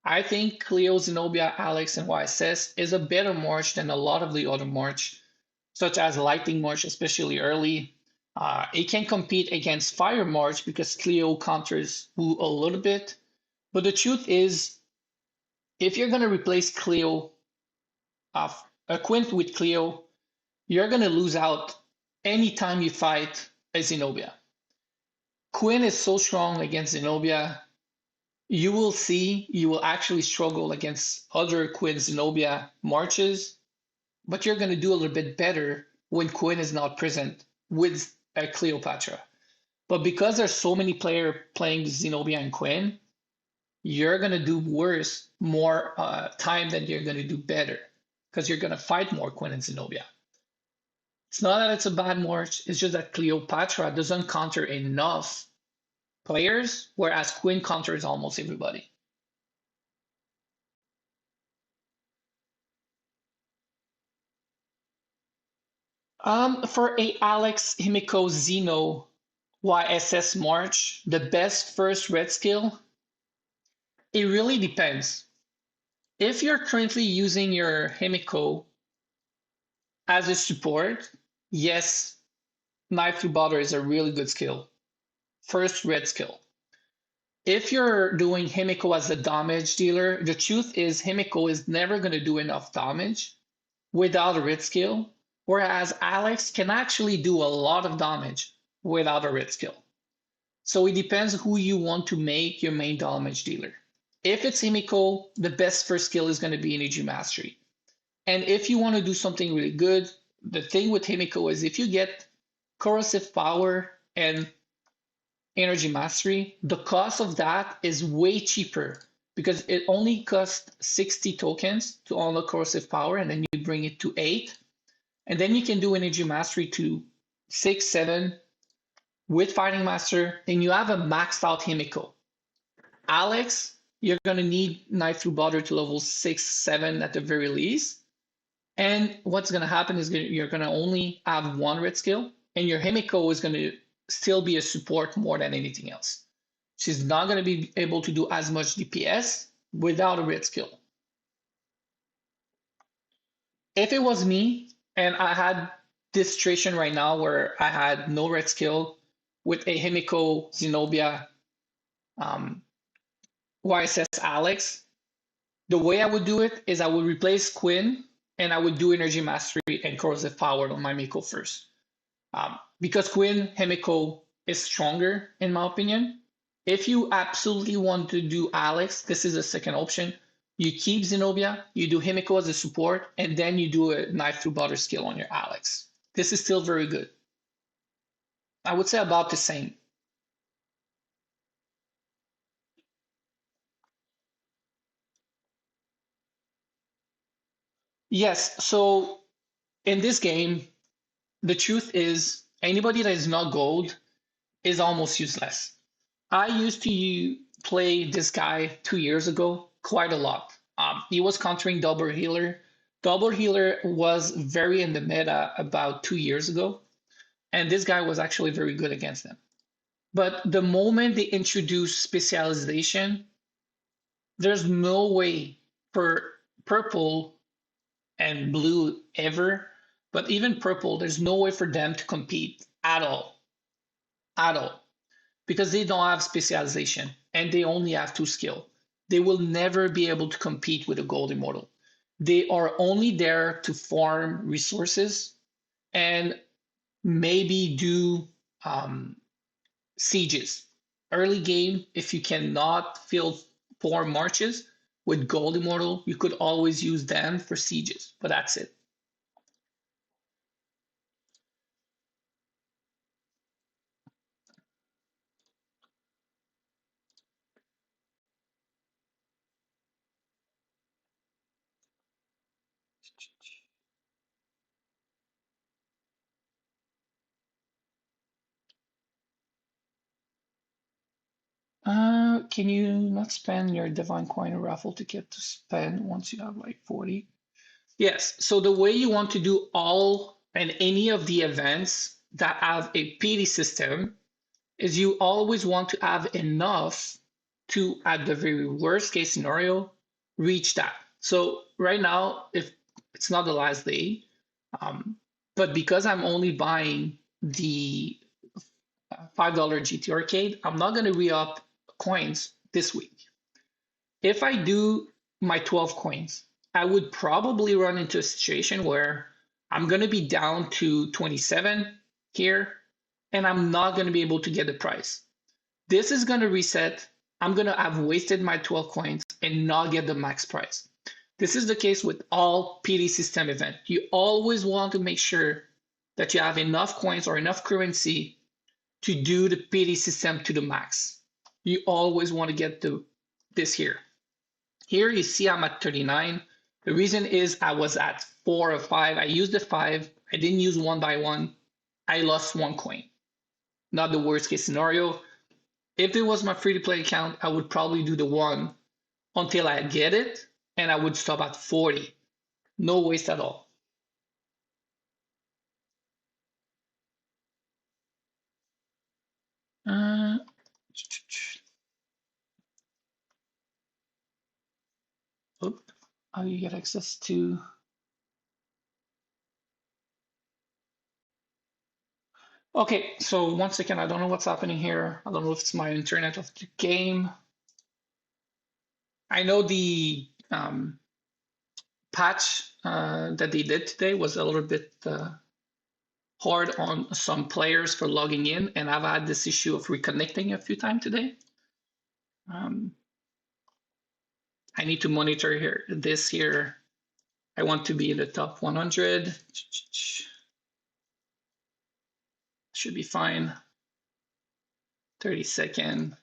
I think Cleo, Zenobia, Alex, and YSS is a better March than a lot of the other March, such as Lightning March, especially early. It can compete against Fire March because Cleo counters Wu a little bit. But the truth is, if you're going to replace Cleo, a Quint with Cleo, you're going to lose out anytime you fight a Zenobia. Quinn is so strong against Zenobia. You will actually struggle against other Quinn Zenobia marches, but you're going to do a little bit better when Quinn is not present with a Cleopatra. But because there's so many players playing Zenobia and Quinn, you're going to do worse more time than you're going to do better because you're going to fight more Quinn and Zenobia. It's not that it's a bad march, it's just that Cleopatra doesn't counter enough players, whereas Quinn counters almost everybody. For a Alex Himiko Zeno YSS March, the best first red skill, it really depends. If you're currently using your Himiko as a support, yes, Knife Through Butter is a really good skill. First red skill. If you're doing Himiko as a damage dealer, the truth is Himiko is never going to do enough damage without a red skill, whereas Alex can actually do a lot of damage without a red skill. So it depends who you want to make your main damage dealer. If it's Himiko, the best first skill is going to be Energy Mastery. And if you want to do something really good, the thing with Himiko is if you get Corrosive Power and Energy Mastery, the cost of that is way cheaper because it only costs 60 tokens to unlock corrosive power, and then you bring it to 8. And then you can do Energy Mastery to 6, 7 with Fighting Master, and you have a maxed out Himiko. Alex, you're going to need Knife Through Butter to level 6, 7 at the very least. And what's going to happen is you're going to only have one red skill, and your Himiko is going to still be a support more than anything else. She's not going to be able to do as much DPS without a red skill. If it was me and I had this situation right now where I had no red skill with a Himiko, Zenobia, YSS Alex, the way I would do it is I would replace Quinn and I would do Energy Mastery and Corrosive Power on my Miko first. Because Quinn Himiko is stronger, in my opinion. If you absolutely want to do Alex, this is a second option. You keep Zenobia, you do Himiko as a support, and then you do a Knife Through Butter skill on your Alex. This is still very good. I would say about the same. Yes, so in this game, the truth is anybody that is not gold is almost useless. I used to play this guy 2 years ago quite a lot. He was countering Double Healer. Double Healer was very in the meta about 2 years ago, and this guy was actually very good against them. But the moment they introduced specialization, there's no way for purple and blue ever, but even purple, there's no way for them to compete at all. At all. Because they don't have specialization and they only have 2 skill. They will never be able to compete with a gold immortal. They are only there to farm resources and maybe do sieges. Early game, if you cannot fill 4 marches with gold immortal, you could always use them for sieges, but that's it. Can you not spend your divine coin or raffle ticket to spend once you have like 40? Yes. So the way you want to do all and any of the events that have a PD system is you always want to have enough to, at the very worst case scenario, reach that. So right now, if it's not the last day, but because I'm only buying the $5 GT Arcade, I'm not going to re-up coins this week. If I do my 12 coins, I would probably run into a situation where I'm going to be down to 27 here, and I'm not going to be able to get the price. This is going to reset. I'm going to have wasted my 12 coins and not get the max price. This is the case with all PD system event. You always want to make sure that you have enough coins or enough currency to do the PD system to the max. You always want to get this here. Here you see I'm at 39. The reason is I was at 4 or 5. I used the 5. I didn't use 1 by 1. I lost 1 coin. Not the worst case scenario. If it was my free-to-play account, I would probably do the 1 until I get it, and I would stop at 40. No waste at all. Uh, how do you get access to? Okay, so once again, I don't know what's happening here. I don't know if it's my internet of the game. I know the patch that they did today was a little bit hard on some players for logging in, and I've had this issue of reconnecting a few times today. I need to monitor here. This here, I want to be in the top 100. Should be fine. 30-second.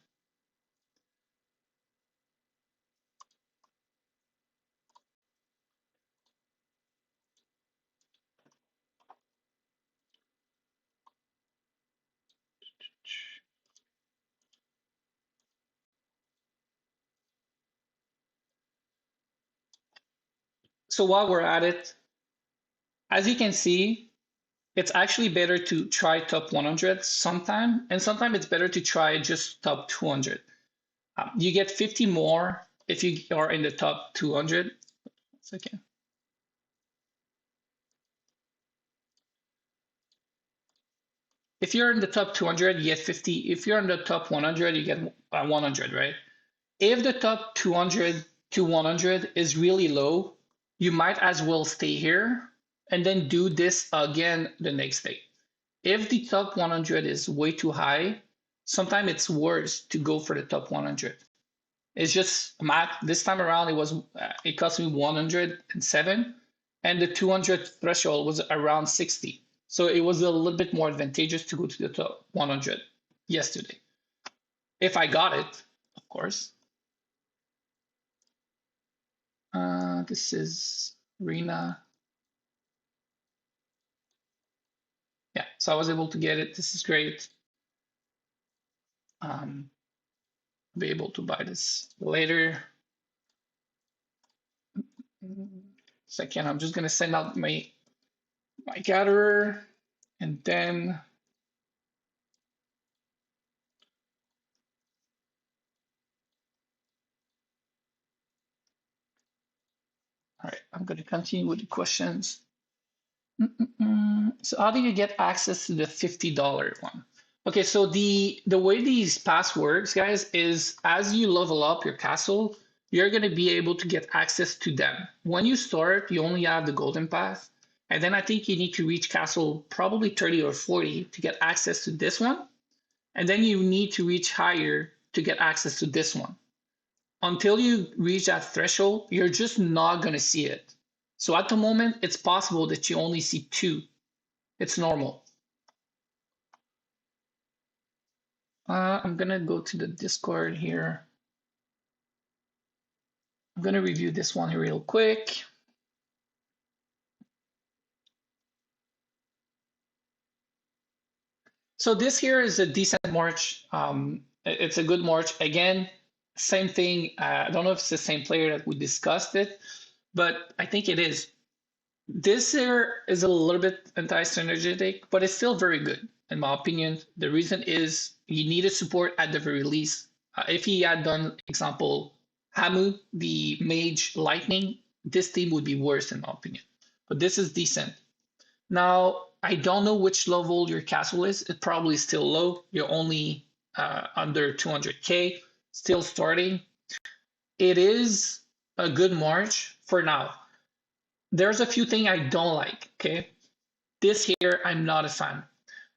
So while we're at it, as you can see, it's actually better to try top 100 sometime, and sometimes it's better to try just top 200. You get 50 more if you are in the top 200. Second. If you're in the top 200, you get 50. If you're in the top 100, you get 100, right? If the top 200 to 100 is really low, you might as well stay here and then do this again the next day. If the top 100 is way too high, sometimes it's worse to go for the top 100. It's just math. This time around, it cost me 107, and the 200 threshold was around 60. So it was a little bit more advantageous to go to the top 100 yesterday. If I got it, of course. This is Rena. Yeah, so I was able to get it. This is great. Be able to buy this later. Second, I'm just gonna send out my gatherer, and then all right, I'm gonna continue with the questions. So how do you get access to the $50 one? Okay, so the way these pass works, guys, is as you level up your castle, you're gonna be able to get access to them. When you start, you only have the golden path, and then I think you need to reach castle probably 30 or 40 to get access to this one, and then you need to reach higher to get access to this one. Until you reach that threshold, you're just not gonna see it. So at the moment, it's possible that you only see two. It's normal. I'm gonna go to the Discord here. I'm gonna review this one here real quick. So this here is a decent march. It's a good march. Again, same thing. I don't know if it's the same player that we discussed it, but I think it is. This here is a little bit anti-synergetic, but it's still very good, in my opinion. The reason is you need a support at the very least. If he had done, example, Hamu, the mage lightning, this team would be worse, in my opinion. But this is decent. Now, I don't know which level your castle is. It's probably still low. You're only under 200K, still starting. It is a good march for now. There's a few things I don't like, okay? This here, I'm not a fan.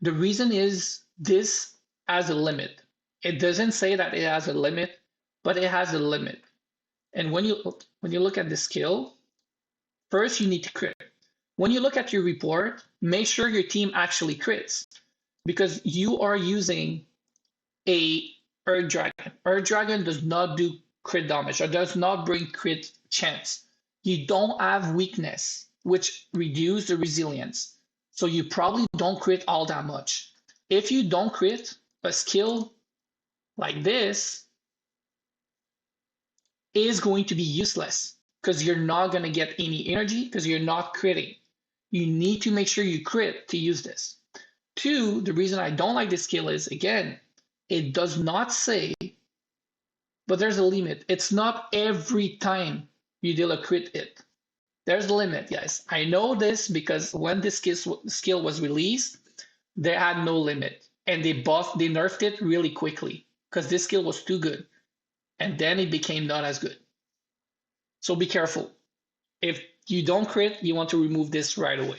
The reason is this has a limit. It doesn't say that it has a limit, but it has a limit. And when you look at the skill, first you need to crit. When you look at your report, make sure your team actually crits because you are using a Earth Dragon. Earth Dragon does not do crit damage or does not bring crit chance. You don't have weakness, which reduce the resilience. So you probably don't crit all that much. If you don't crit, a skill like this is going to be useless because you're not going to get any energy because you're not critting. You need to make sure you crit to use this. Two, the reason I don't like this skill is, again, it does not say, but there's a limit. It's not every time you deal a crit hit. There's a limit, guys. I know this because when this skill was released, they had no limit. And they nerfed it really quickly because this skill was too good. And then it became not as good. So be careful. If you don't crit, you want to remove this right away.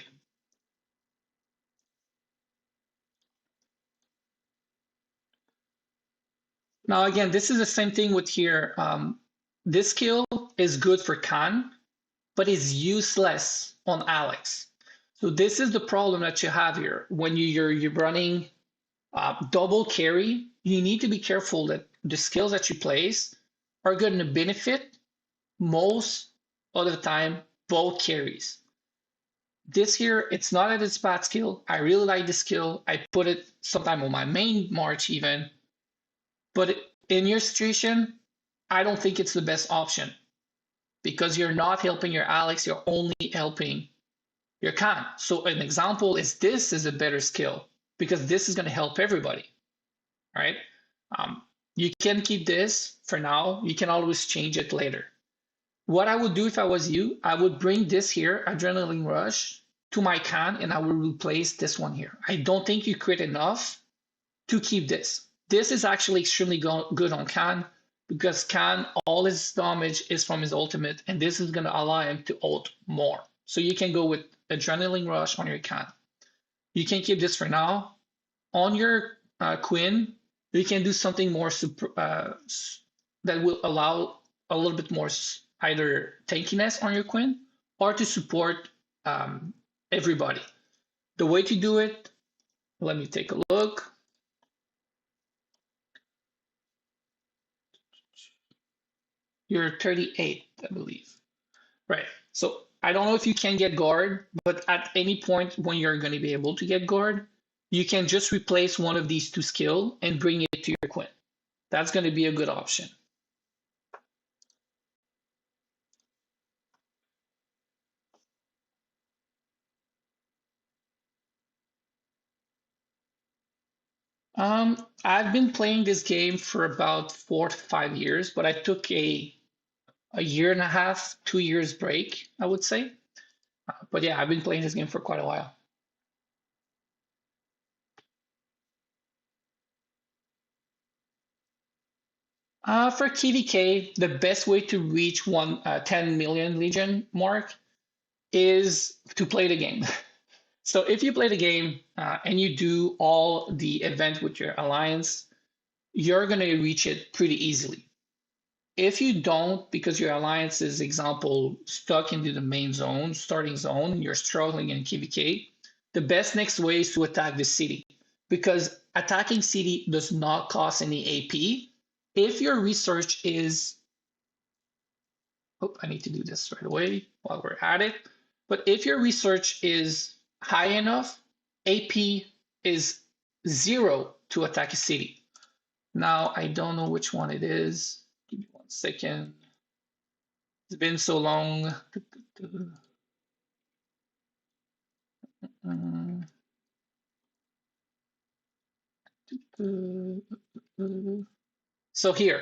Now, again, this is the same thing with here. This skill is good for Khan, but is useless on Alex. So this is the problem that you have here when you're running Double carry, you need to be careful that the skills that you place are going to benefit most of the time both carries. This here, it's not at its bad skill. I really like the skill. I put it sometime on my main march even, but in your situation, I don't think it's the best option because you're not helping your Alex, you're only helping your Khan. So an example is this is a better skill because this is going to help everybody, right? Um, you can keep this for now. You can always change it later. What I would do if I was you, I would bring this here, Adrenaline Rush, to my Khan and I will replace this one here. I don't think you crit enough to keep this. This is actually extremely good on Khan because Khan, all his damage is from his ultimate, and this is going to allow him to ult more. So you can go with Adrenaline Rush on your Khan. You can keep this for now. On your Quinn, you can do something more that will allow a little bit more either tankiness on your Quinn or to support everybody. The way to do it, let me take a look. You're 38, I believe. Right. So I don't know if you can get guard, but at any point when you're going to be able to get guard, you can just replace one of these two skill and bring it to your Quinn. That's going to be a good option. I've been playing this game for about 4 to 5 years, but I took a year and a half, 2 years break, I would say. But yeah, I've been playing this game for quite a while. For KVK, the best way to reach 10 million Legion mark is to play the game. So if you play the game and you do all the event with your alliance, you're going to reach it pretty easily. If you don't, because your alliance is, example, stuck into the main zone, starting zone, you're struggling in KVK, the best next way is to attack the city because attacking city does not cost any AP. If your research is, oh, I need to do this right away while we're at it. But if your research is high enough, AP is 0 to attack a city. Now, I don't know which one it is. Give me 1 second. It's been so long. So here,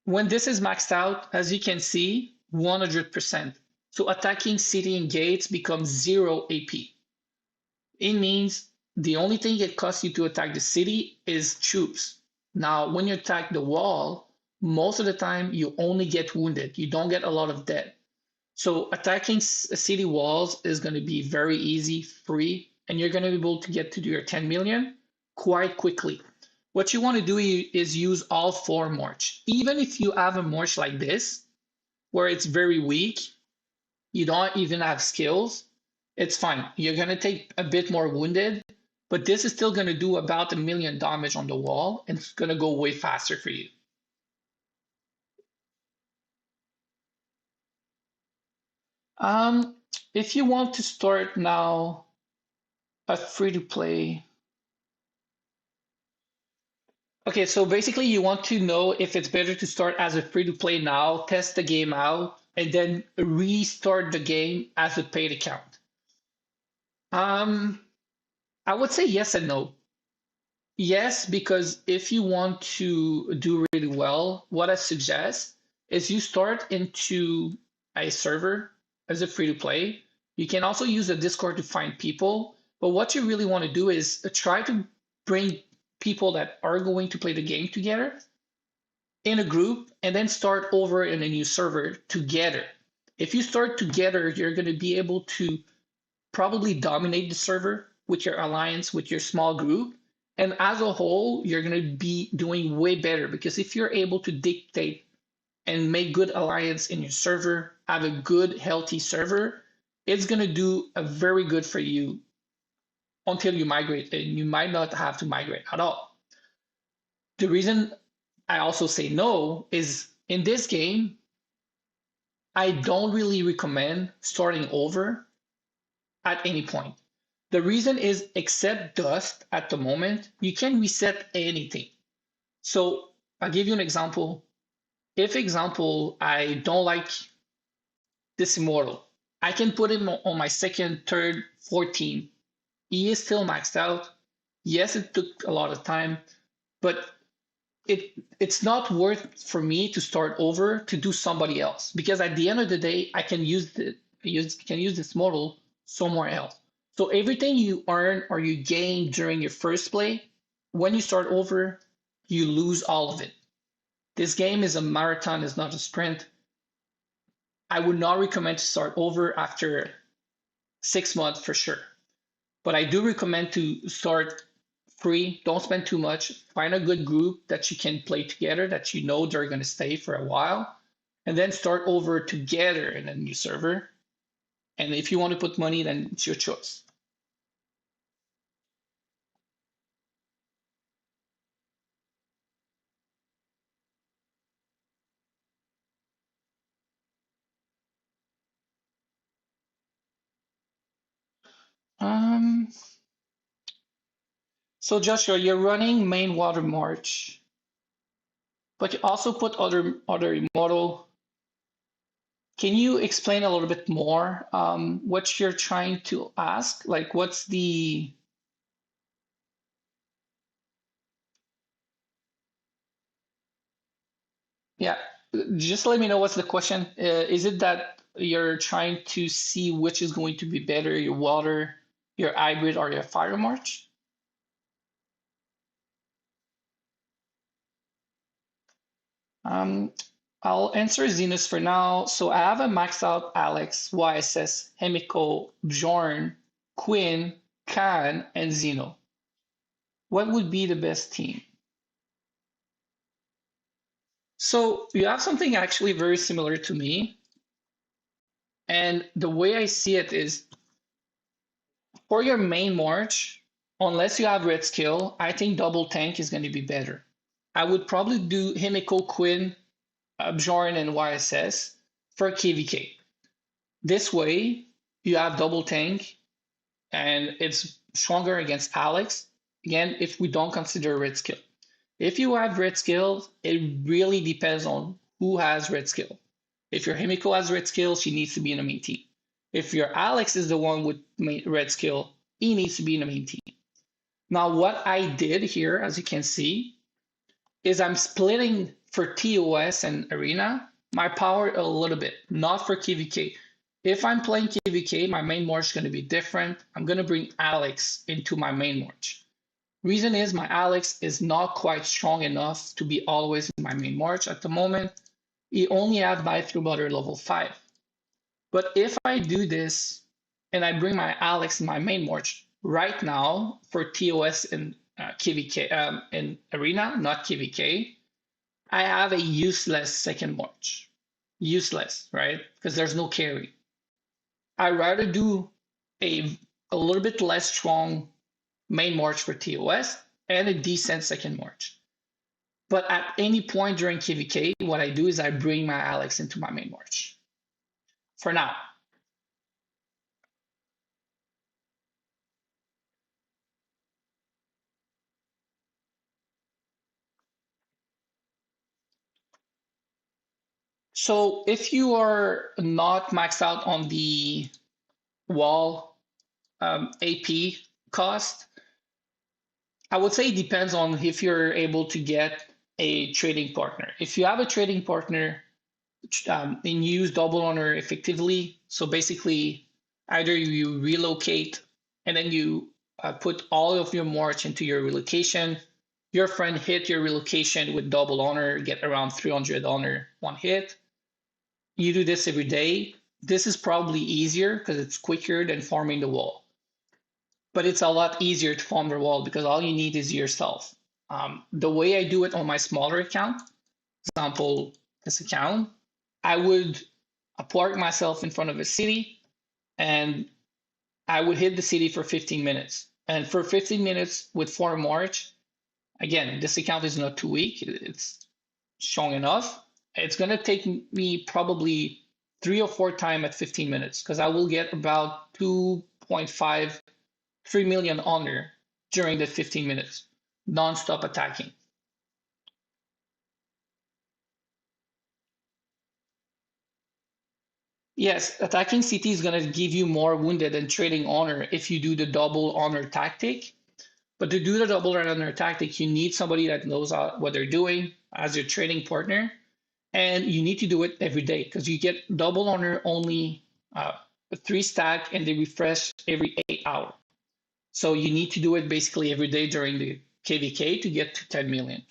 when this is maxed out, as you can see, 100%. So attacking city and gates becomes 0 AP. It means the only thing it costs you to attack the city is troops. Now, when you attack the wall, most of the time you only get wounded. You don't get a lot of dead. So attacking city walls is going to be very easy, free, and you're going to be able to get to your 10 million quite quickly. What you want to do is use all 4 march. Even if you have a march like this, where it's very weak, you don't even have skills, it's fine. You're going to take a bit more wounded, but this is still going to do about 1 million damage on the wall, and it's going to go way faster for you. Um, if you want to start now a free to play, okay, so basically you want to know if it's better to start as a free to play now, test the game out, and then restart the game as a paid account. Um, I would say yes and no. Yes, because if you want to do really well, what I suggest is you start into a server as a free to play. You can also use the Discord to find people, but what you really want to do is try to bring people that are going to play the game together in a group and then start over in a new server together. If you start together, you're going to be able to probably dominate the server with your alliance, with your small group. And as a whole, you're going to be doing way better because if you're able to dictate and make good alliance in your server, have a good, healthy server, it's going to do a very good for you until you migrate, and you might not have to migrate at all. The reason I also say no is in this game, I don't really recommend starting over at any point. The reason is, except dust at the moment, you can reset anything. So I'll give you an example. If example, I don't like this immortal, I can put him on my second, third, fourth team. He is still maxed out. Yes, it took a lot of time, but it's not worth for me to start over to do somebody else, because at the end of the day, I can use this model somewhere else. So everything you earn or you gain during your first play, when you start over, you lose all of it. This game is a marathon, it's not a sprint. I would not recommend to start over after 6 months for sure. But I do recommend to start free. Don't spend too much. Find a good group that you can play together, that you know they're going to stay for a while, and then start over together in a new server. And if you want to put money, then it's your choice. Um, so Joshua, you're running main water march, but you also put other immortal. Can you explain a little bit more what you're trying to ask? Like, what's the yeah? Just let me know what's the question. Is it that you're trying to see which is going to be better, your water, your hybrid, or your fire march? Um, I'll answer Zenus for now. So I have a maxed out Alex, YSS, Hemiko, Bjorn, Quinn, Khan, and Zeno. What would be the best team? So you have something actually very similar to me. And the way I see it is, for your main march, unless you have red skill, I think double tank is going to be better. I would probably do Himiko, Quinn, Bjorn, and YSS for KVK. This way, you have double tank, and it's stronger against Alex. Again, if we don't consider red skill. If you have red skill, it really depends on who has red skill. If your Himiko has red skill, she needs to be in the main team. If your Alex is the one with red skill, he needs to be in the main team. Now, what I did here, as you can see, is I'm splitting for TOS and Arena my power a little bit, not for KVK. If I'm playing KVK, my main march is going to be different. I'm going to bring Alex into my main march. Reason is, my Alex is not quite strong enough to be always in my main march at the moment. He only have Knife Through Butter level 5. But if I do this and I bring my Alex in my main march right now for TOS and KVK in Arena, not KVK, I have a useless second march. Useless, right? Because there's no carry. I'd rather do a, a little bit less strong main march for TOS and a decent second march. But at any point during KVK, what I do is I bring my Alex into my main march. For now. So if you are not maxed out on the wall AP cost, I would say it depends on if you're able to get a trading partner. If you have a trading partner and use double honor effectively, so basically either you relocate and then you put all of your march into your relocation, your friend hit your relocation with double honor, get around 300 honor one hit. You do this every day. This is probably easier because it's quicker than farming the wall. But it's a lot easier to farm the wall because all you need is yourself. The way I do it on my smaller account, example, this account, I would park myself in front of a city and I would hit the city for 15 minutes. And for 15 minutes with 4 March, again, this account is not too weak. It's strong enough. It's going to take me probably 3 or 4 times at 15 minutes because I will get about 2.5, 3 million honor during the 15 minutes, non-stop attacking. Yes, attacking CT is going to give you more wounded than trading honor if you do the double honor tactic. But to do the double honor tactic, you need somebody that knows what they're doing as your trading partner. And you need to do it every day because you get double honor only uh, 3 stack and they refresh every 8 hours. So you need to do it basically every day during the KVK to get to 10 million.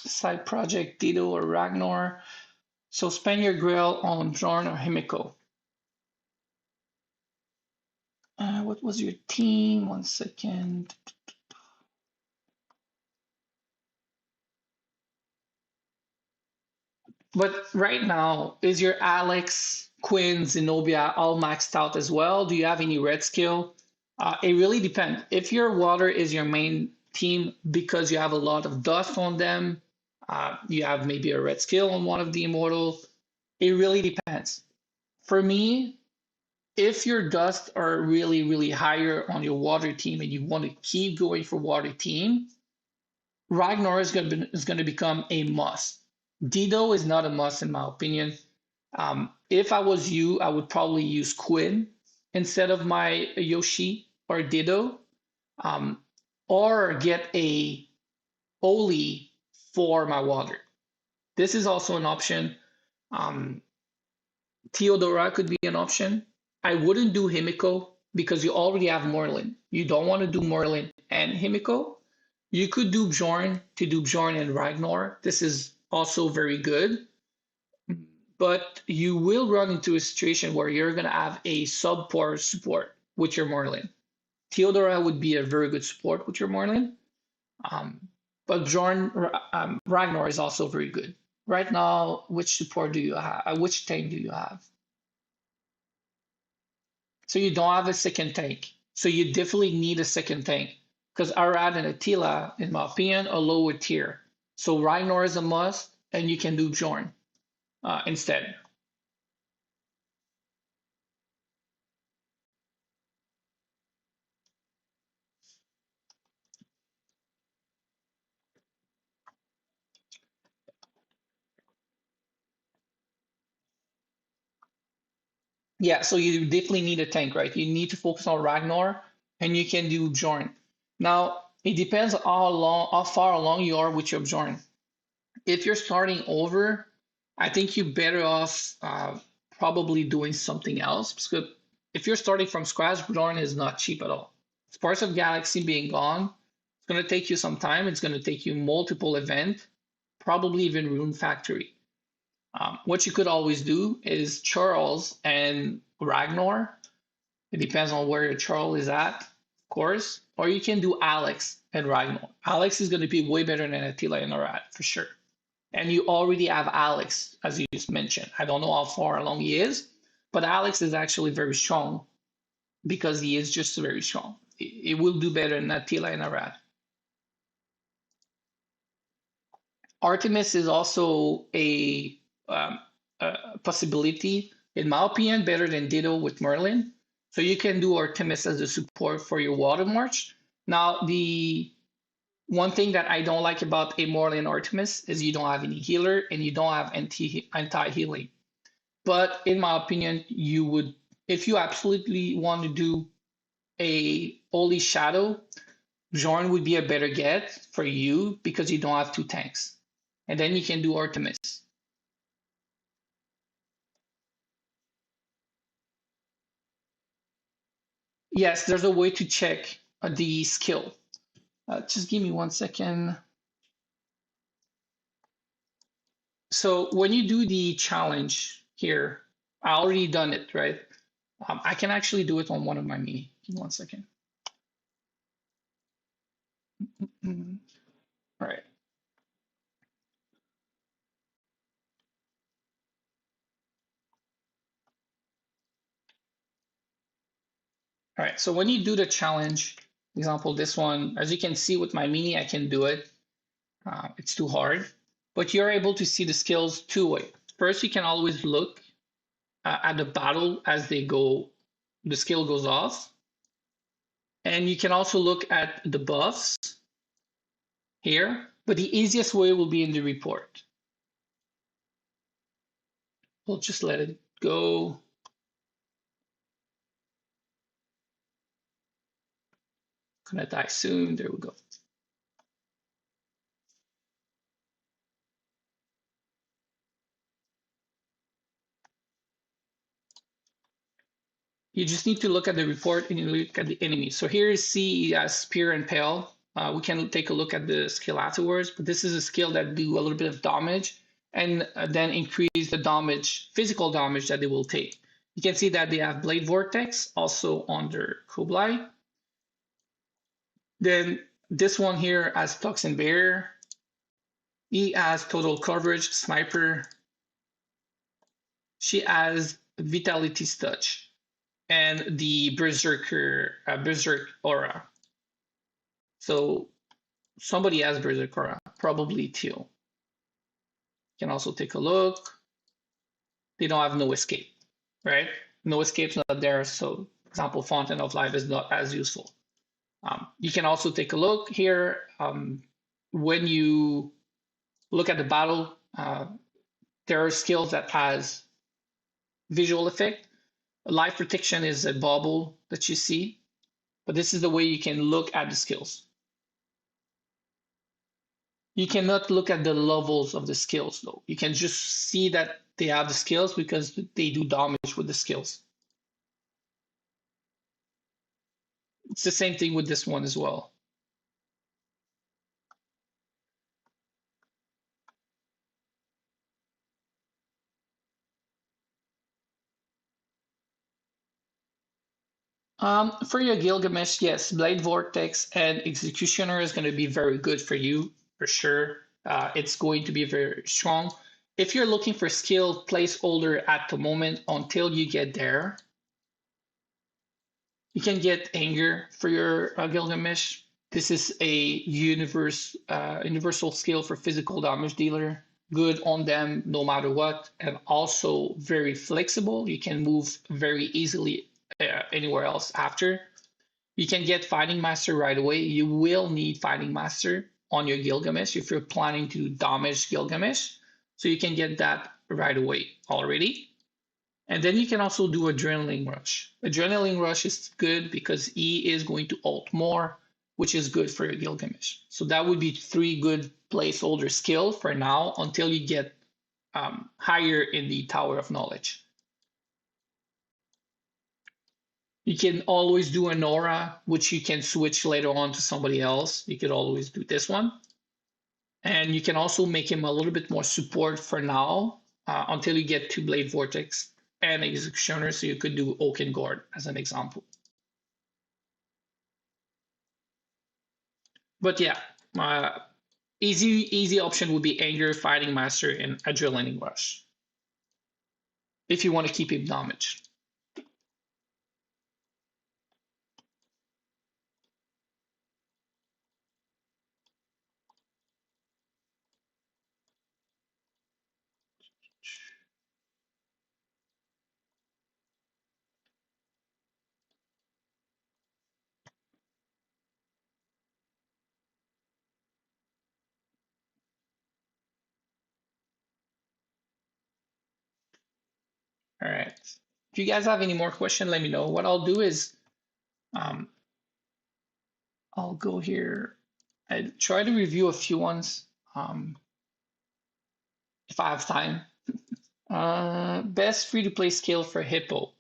Side project Dido or Ragnar. So spend your grill on Bjorn or Himiko. What was your team? 1 second. But right now, is your Alex, Quinn, Zenobia all maxed out as well? Do you have any red skill? It really depends. If your water is your main team because you have a lot of dust on them, you have maybe a red skill on one of the immortals. It really depends. For me, if your dust are really, really higher on your water team and you want to keep going for water team, Ragnar is going to become a must. Dido is not a must in my opinion. If I was you, I would probably use Quinn instead of my Yoshi or Dido, um, or get a Oli for my water. This is also an option. Um, Theodora could be an option. I wouldn't do Himiko because you already have Merlin. You don't want to do Merlin and Himiko. You could do Bjorn to do Bjorn and Ragnar. This is also very good. But you will run into a situation where you're going to have a subpar support with your Merlin. Theodora would be a very good support with your Merlin. Um, but Bjorn Ragnar is also very good. Right now, which support do you have? Which tank do you have? So you don't have a second tank. So you definitely need a second tank because Arad and Attila, in my opinion, are lower tier. So Ragnar is a must, and you can do Bjorn instead. Yeah, so you definitely need a tank, right? You need to focus on Ragnar, and you can do Bjorn. Now it depends how far along you are with your Bjorn. If you're starting over, I think you're better off probably doing something else because if you're starting from scratch, Bjorn is not cheap at all. Sparks of Galaxy being gone, it's going to take you some time. It's going to take you multiple events, probably even Rune Factory. What you could always do is Charles and Ragnar. It depends on where your Charles is at, of course. Or you can do Alex and Ragnar. Alex is going to be way better than Attila and Arad for sure. And you already have Alex, as you just mentioned. I don't know how far along he is, but Alex is actually very strong because he is just very strong. It will do better than Attila and Arad. Artemis is also um, a possibility, in my opinion, better than Ditto with Merlin. So you can do Artemis as a support for your Water March. Now, the one thing that I don't like about a Merlin Artemis is you don't have any healer and you don't have anti-healing. But in my opinion, you would, if you absolutely want to do a Holy Shadow, Jorn would be a better get for you because you don't have 2 tanks. And then you can do Artemis. Yes, there's a way to check the skill. Just give me 1 second. So when you do the challenge here, I already done it, right? I can actually do it on one of my mini. Give me 1 second. Mm, all right. All right. So when you do the challenge, example, this one, as you can see with my mini, I can do it. It's too hard, but you're able to see the skills two way. First, you can always look at the battle as they go, the skill goes off. And you can also look at the buffs here, but the easiest way will be in the report. We'll just let it go. Gonna die soon. There we go. You just need to look at the report and you look at the enemy. So here is C as Spear and Pale. We can take a look at the skill afterwards, but this is a skill that do a little bit of damage and then increase the damage, physical damage that they will take. You can see that they have Blade Vortex also under Kublai. Then this one here as Toxin Bearer. He has Total Coverage, Sniper. She has Vitality's Touch and the Berserker, Berserk Aura. So somebody has Berserk Aura, probably Teal. You can also take a look. They don't have no escape, right? No escape's not there. So, for example, Fountain of Life is not as useful. You can also take a look here. When you look at the battle, there are skills that has visual effect. Life protection is a bubble that you see, but this is the way you can look at the skills. You cannot look at the levels of the skills though. You can just see that they have the skills because they do damage with the skills. It's the same thing with this one as well. For your Gilgamesh, yes, Blade Vortex and Executioner is going to be very good for you, for sure. It's going to be very strong. If you're looking for skill placeholder at the moment until you get there, you can get Anger for your Gilgamesh. This is a universal skill for physical damage dealer. Good on them no matter what, and also very flexible. You can move very easily anywhere else after. You can get Fighting Master right away. You will need Fighting Master on your Gilgamesh if you're planning to damage Gilgamesh. So you can get that right away already. And then you can also do Adrenaline Rush. Adrenaline Rush is good because E is going to ult more, which is good for your Gilgamesh. So that would be three good placeholder skills for now until you get higher in the Tower of Knowledge. You can always do an aura, which you can switch later on to somebody else. You could always do this one. And you can also make him a little bit more support for now until you get to Blade Vortex and Executioner. So you could do Oaken Guard as an example. But yeah, easy option would be Anger, Fighting Master, and Adrenaline Rush. If you want to keep him damaged. All right. If you guys have any more questions, let me know. What I'll do is I'll go here. I try to review a few ones if I have time. Best free-to-play skill for Hippo.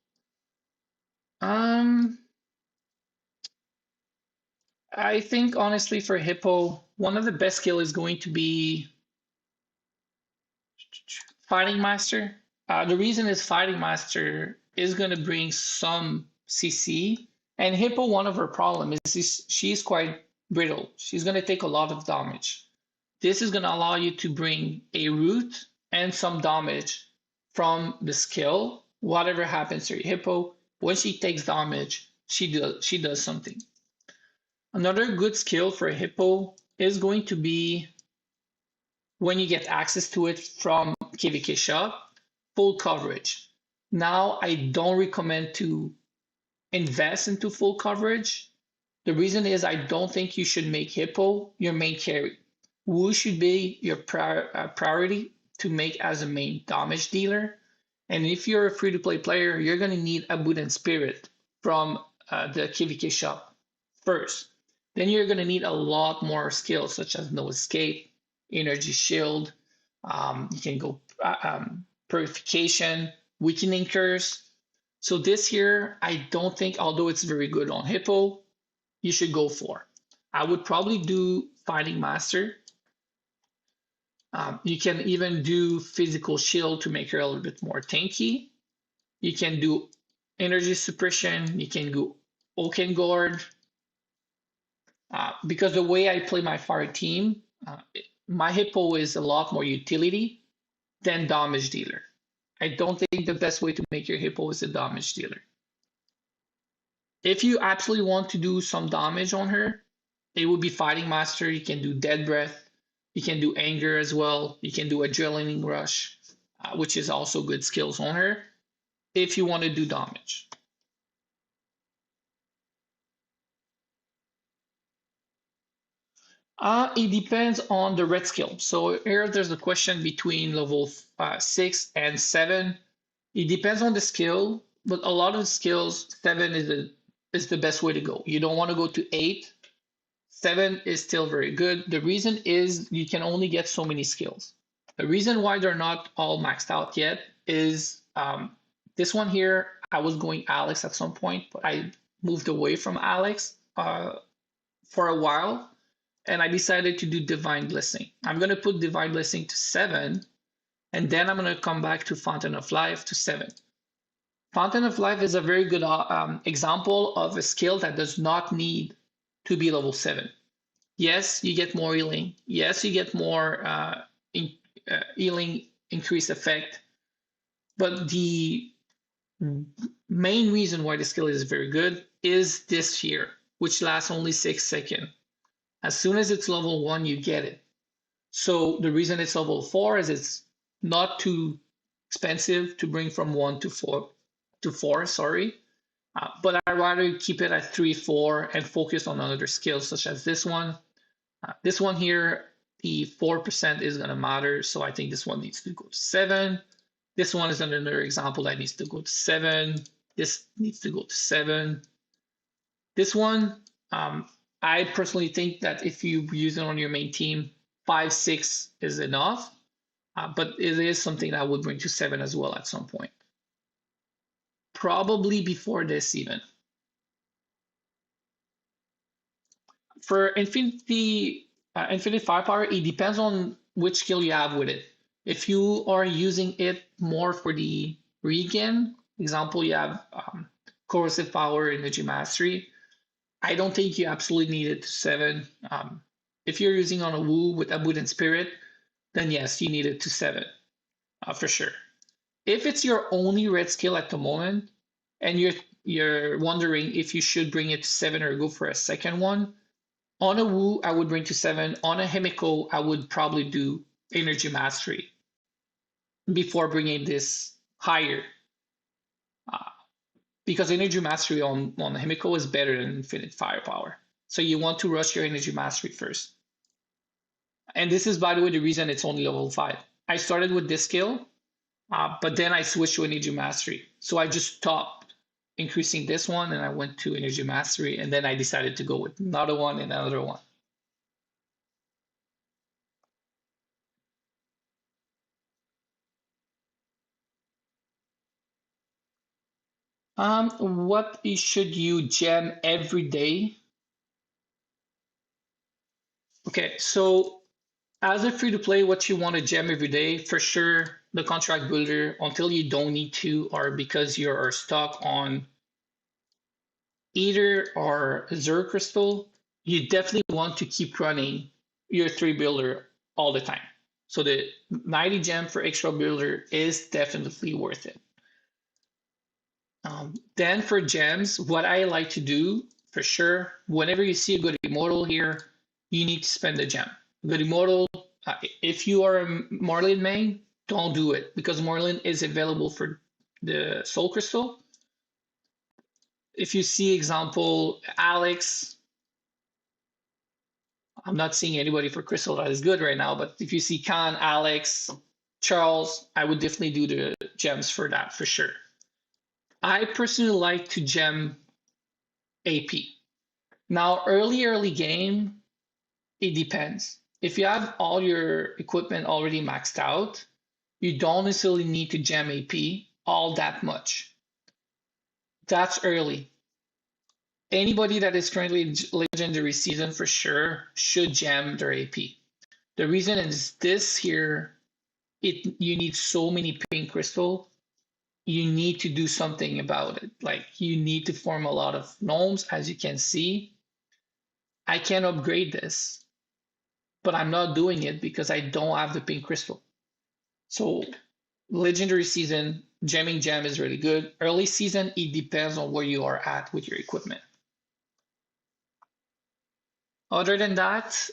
I think honestly for Hippo, one of the best skill is going to be Fighting Master. The reason is Fighting Master is going to bring some CC, and Hippo, one of her problem is she's quite brittle. She's going to take a lot of damage. This is going to allow you to bring a root and some damage from the skill. Whatever happens to your Hippo, when she takes damage, she does something. Another good skill for a Hippo is going to be when you get access to it from KVK Shop, full coverage. Now, I don't recommend to invest into full coverage. The reason is I don't think you should make Hippo your main carry. Wu should be your priority to make as a main damage dealer. And if you're a free to play player, you're going to need a Boot and Spirit from the KVK shop first. Then you're going to need a lot more skills such as No Escape, Energy Shield. You can go Purification, Weakening Curse. So this here, I don't think, although it's very good on Hippo, you should go for. I would probably do Fighting Master. You can even do Physical Shield to make her a little bit more tanky. You can do Energy Suppression. You can do Oaken Guard. Because the way I play my fire team, my Hippo is a lot more utility than damage dealer. I don't think the best way to make your Hippo is a damage dealer. If you absolutely want to do some damage on her, it would be Fighting Master. You can do Dead Breath. You can do Anger as well. You can do Adrenaline Rush, which is also good skills on her if you want to do damage. It depends on the red skill. So here there's a question between level 6 and 7. It depends on the skill, but a lot of skills, 7 is the best way to go. You don't want to go to 8. 7 is still very good. The reason is you can only get so many skills. The reason why they're not all maxed out yet is this one here. I was going Alex at some point, but I moved away from Alex for a while, and I decided to do Divine Blessing. I'm going to put Divine Blessing to 7, and then I'm going to come back to Fountain of Life to 7. Fountain of Life is a very good example of a skill that does not need to be level 7. Yes, you get more healing. Yes, you get more healing increased effect. But the main reason why the skill is very good is this here, which lasts only 6 seconds. As soon as it's level 1, you get it. So the reason it's level 4 is it's not too expensive to bring from 1 to 4, sorry. But I'd rather keep it at 3, 4 and focus on other skills such as this one. This one here, the 4% is going to matter. So I think this one needs to go to 7. This one is another example that needs to go to 7. This needs to go to 7. This one, I personally think that if you use it on your main team, 5, 6 is enough. But it is something that I would bring to 7 as well at some point. Probably before this even. For Infinite Firepower, it depends on which skill you have with it. If you are using it more for the regen, example, you have Corrosive Power, Energy Mastery, I don't think you absolutely need it to 7. If you're using on a Woo with a Boot and Spirit, then yes, you need it to 7 for sure. If it's your only red skill at the moment, and you're wondering if you should bring it to 7 or go for a second one, on a Woo, I would bring to 7. On a Himiko, I would probably do Energy Mastery before bringing this higher. Uh, because Energy Mastery on Himiko is better than Infinite Firepower. So you want to rush your Energy Mastery first. And this is, by the way, the reason it's only level 5. I started with this skill, but then I switched to Energy Mastery. So I just stopped increasing this one and I went to Energy Mastery, and then I decided to go with another one and another one. What should you gem every day? Okay, so as a free to play, what you want to gem every day, for sure, the contract builder until you don't need to, or because you're stuck on Ether or Zero Crystal, you definitely want to keep running your three builder all the time. So the 90 gem for extra builder is definitely worth it. Then for gems, what I like to do for sure, whenever you see a good immortal here, you need to spend a gem. Good immortal, if you are a Marlin main, don't do it because Marlin is available for the Soul Crystal. If you see example Alex, I'm not seeing anybody for Crystal that is good right now, but if you see Khan, Alex, Charles, I would definitely do the gems for that for sure. I personally like to gem AP. Now, early game, it depends. If you have all your equipment already maxed out, you don't necessarily need to gem AP all that much. That's early. Anybody that is currently in legendary season for sure should gem their AP. The reason is this here, you need so many pink crystal. You need to do something about it. Like you need to form a lot of gnomes, as you can see. I can upgrade this, but I'm not doing it because I don't have the pink crystal. So legendary season, gemming gem is really good. Early season, it depends on where you are at with your equipment. Other than that,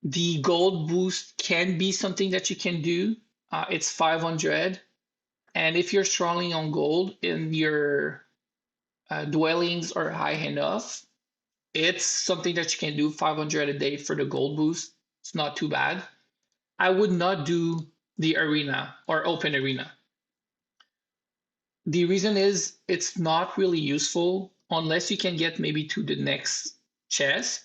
the gold boost can be something that you can do. It's 500. And if you're strongly on gold and your dwellings are high enough, it's something that you can do 500 a day for the gold boost. It's not too bad. I would not do the arena or open arena. The reason is it's not really useful unless you can get maybe to the next chess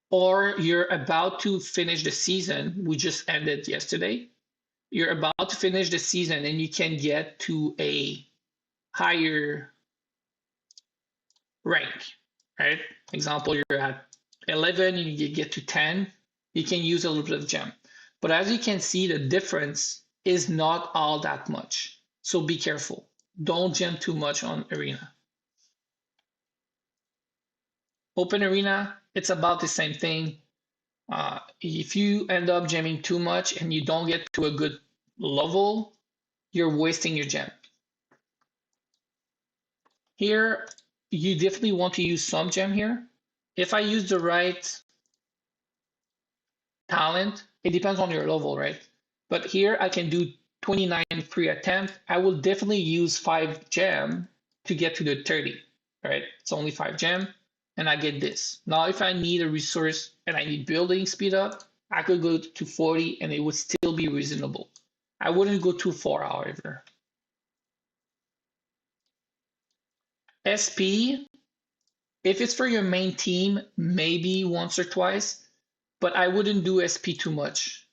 or you're about to finish the season. We just ended yesterday. You're about to finish the season and you can get to a higher rank, right? Example, you're at 11, you get to 10, you can use a little bit of gem. But as you can see, the difference is not all that much. So be careful. Don't gem too much on arena. Open arena, it's about the same thing. If you end up gemming too much and you don't get to a good level, you're wasting your gem. Here, you definitely want to use some gem here. If I use the right talent, it depends on your level, right? But here I can do 29 free attempt. I will definitely use 5 gem to get to the 30, right? It's only 5 gem and I get this. Now, if I need a resource and I need building speed up, I could go to 40 and it would still be reasonable. I wouldn't go too far, however. SP, if it's for your main team, maybe once or twice, but I wouldn't do SP too much.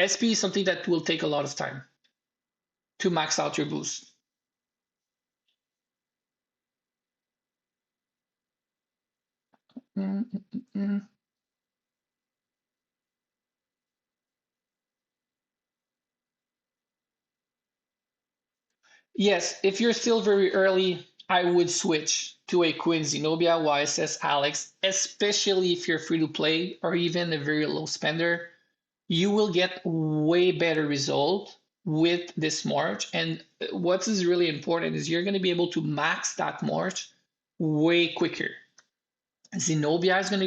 SP is something that will take a lot of time to max out your boost. Mm, mm, mm. Yes, if you're still very early, I would switch to a Queen Zenobia YSS Alex, especially if you're free to play or even a very low spender. You will get way better result with this March. And what is really important is you're going to be able to max that March way quicker. Zenobia is going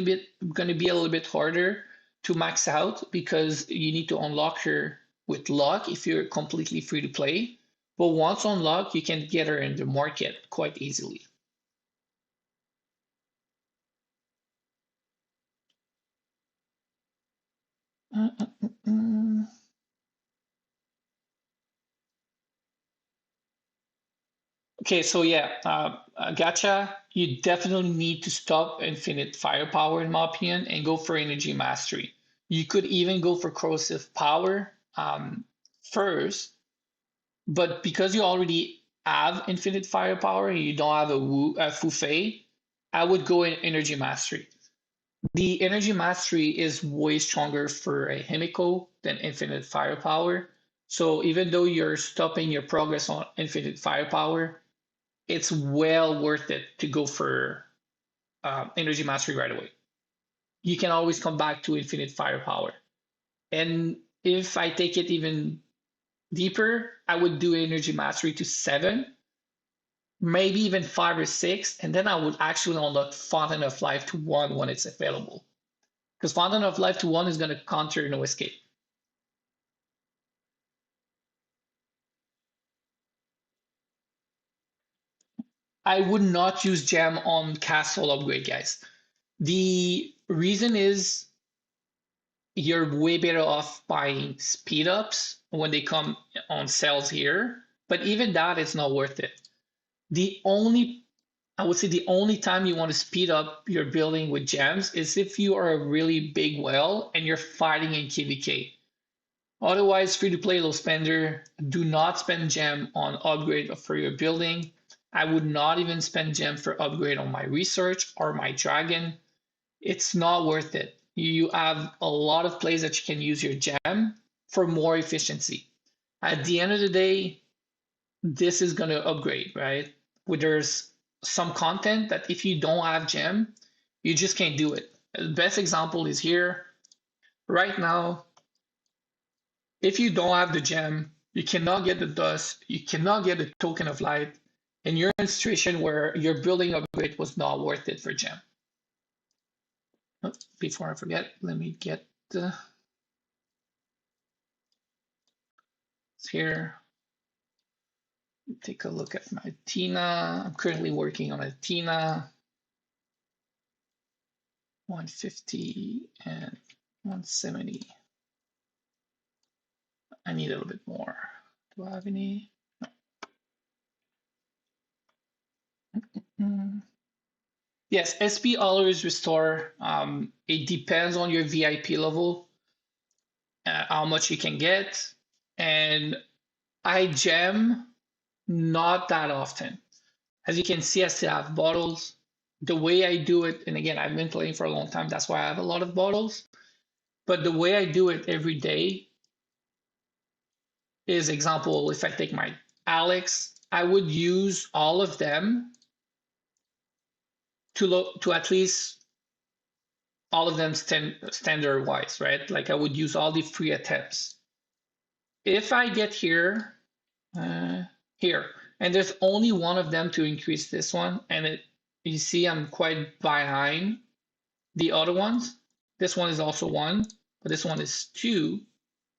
to be a little bit harder to max out because you need to unlock her with luck if you're completely free to play. But once unlocked, you can get her in the market quite easily. Uh, uh, uh, uh. Okay, so yeah, gacha, you definitely need to stop infinite firepower in my opinion and go for energy mastery. You could even go for corrosive power first, but because you already have infinite firepower and you don't have a Fufei, I would go in Energy Mastery. The Energy Mastery is way stronger for a Himiko than Infinite Firepower. So even though you're stopping your progress on Infinite Firepower, it's well worth it to go for Energy Mastery right away. You can always come back to Infinite Firepower. And if I take it even deeper, I would do Energy Mastery to 7, maybe even 5 or 6, and then I would actually unlock Fountain of Life to 1 when it's available. Because Fountain of Life to 1 is going to counter No Escape. I would not use gem on castle upgrade, guys. The reason is you're way better off buying speed ups when they come on sales here, but even that is not worth it. The only, I would say, the only time you want to speed up your building with gems is if you are a really big well and you're fighting in KVK. Otherwise, free to play low spender, do not spend gem on upgrade for your building. I would not even spend gem for upgrade on my research or my dragon. It's not worth it. You have a lot of plays that you can use your gem for more efficiency. At the end of the day, this is going to upgrade, right? Where there's some content that if you don't have gem, you just can't do it. The best example is here. Right now, if you don't have the gem, you cannot get the dust, you cannot get the token of light, and you're in a situation where your building upgrade was not worth it for gem. Before I forget, let me get the here. Take a look at my Tina. I'm currently working on a Tina 150 and 170. I need a little bit more. Do I have any? No. Yes, SP always restore. It depends on your VIP level, how much you can get. And I gem not that often. As you can see, I still have bottles. The way I do it, and again, I've been playing for a long time, that's why I have a lot of bottles. But the way I do it every day is, example, if I take my Alex, I would use all of them to at least all of them standard wise, right? Like I would use all the free attempts. If I get here, here, and there's only one of them to increase this one, and you see I'm quite behind the other ones. This one is also 1, but this one is 2,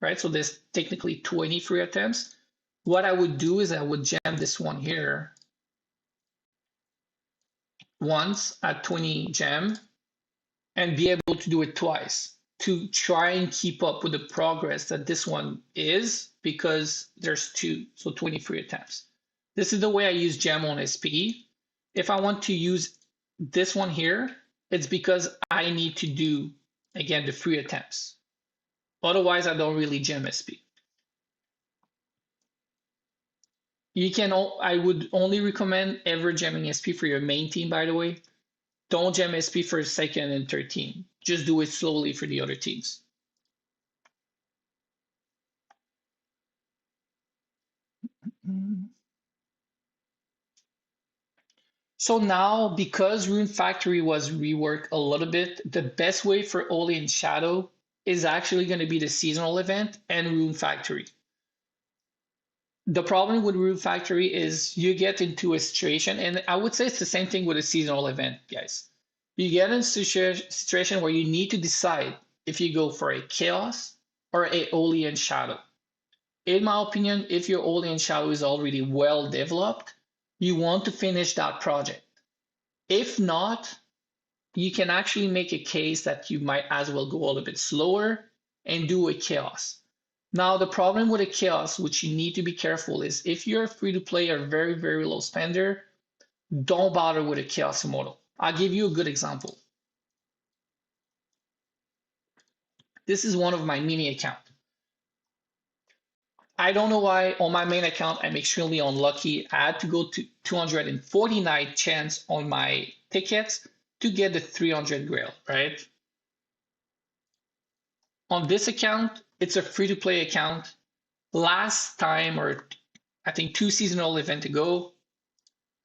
right? So there's technically 20 free attempts. What I would do is I would jam this one here once at 20 gem and be able to do it twice to try and keep up with the progress that this one is, because there's 2, so 20 free attempts. This is the way I use gem on SP. If I want to use this one here, it's because I need to do, again, the free attempts. Otherwise, I don't really gem SP. You can, I would only recommend ever gemming SP for your main team, by the way. Don't gem SP for second and third team. Just do it slowly for the other teams. So now, because Rune Factory was reworked a little bit, the best way for Oli and Shadow is actually going to be the seasonal event and Rune Factory. The problem with Rune Factory is you get into a situation, and I would say it's the same thing with a seasonal event, guys. You get in a situation where you need to decide if you go for a Chaos or a Oli and Shadow. In my opinion, if your Oli and Shadow is already well developed, you want to finish that project. If not, you can actually make a case that you might as well go a little bit slower and do a Chaos. Now, the problem with a Chaos, which you need to be careful, is if you're free to play or very, very low spender, don't bother with a Chaos model. I'll give you a good example. This is one of my mini account. I don't know why on my main account I'm extremely unlucky. I had to go to 249 chance on my tickets to get the 300 grail, right? On this account, it's a free-to-play account. Last time, or I think 2 seasonal event ago,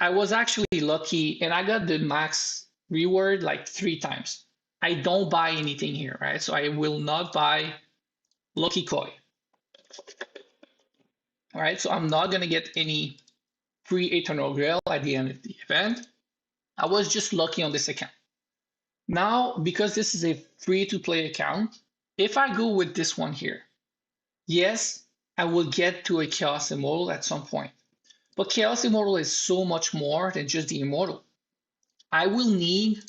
I was actually lucky and I got the max reward like 3 times. I don't buy anything here, right? So I will not buy Lucky Koi. All right, so I'm not gonna get any free Eternal Grail at the end of the event. I was just lucky on this account. Now, because this is a free to play account, if I go with this one here, yes, I will get to a Chaos Immortal at some point. But Chaos Immortal is so much more than just the Immortal. I will need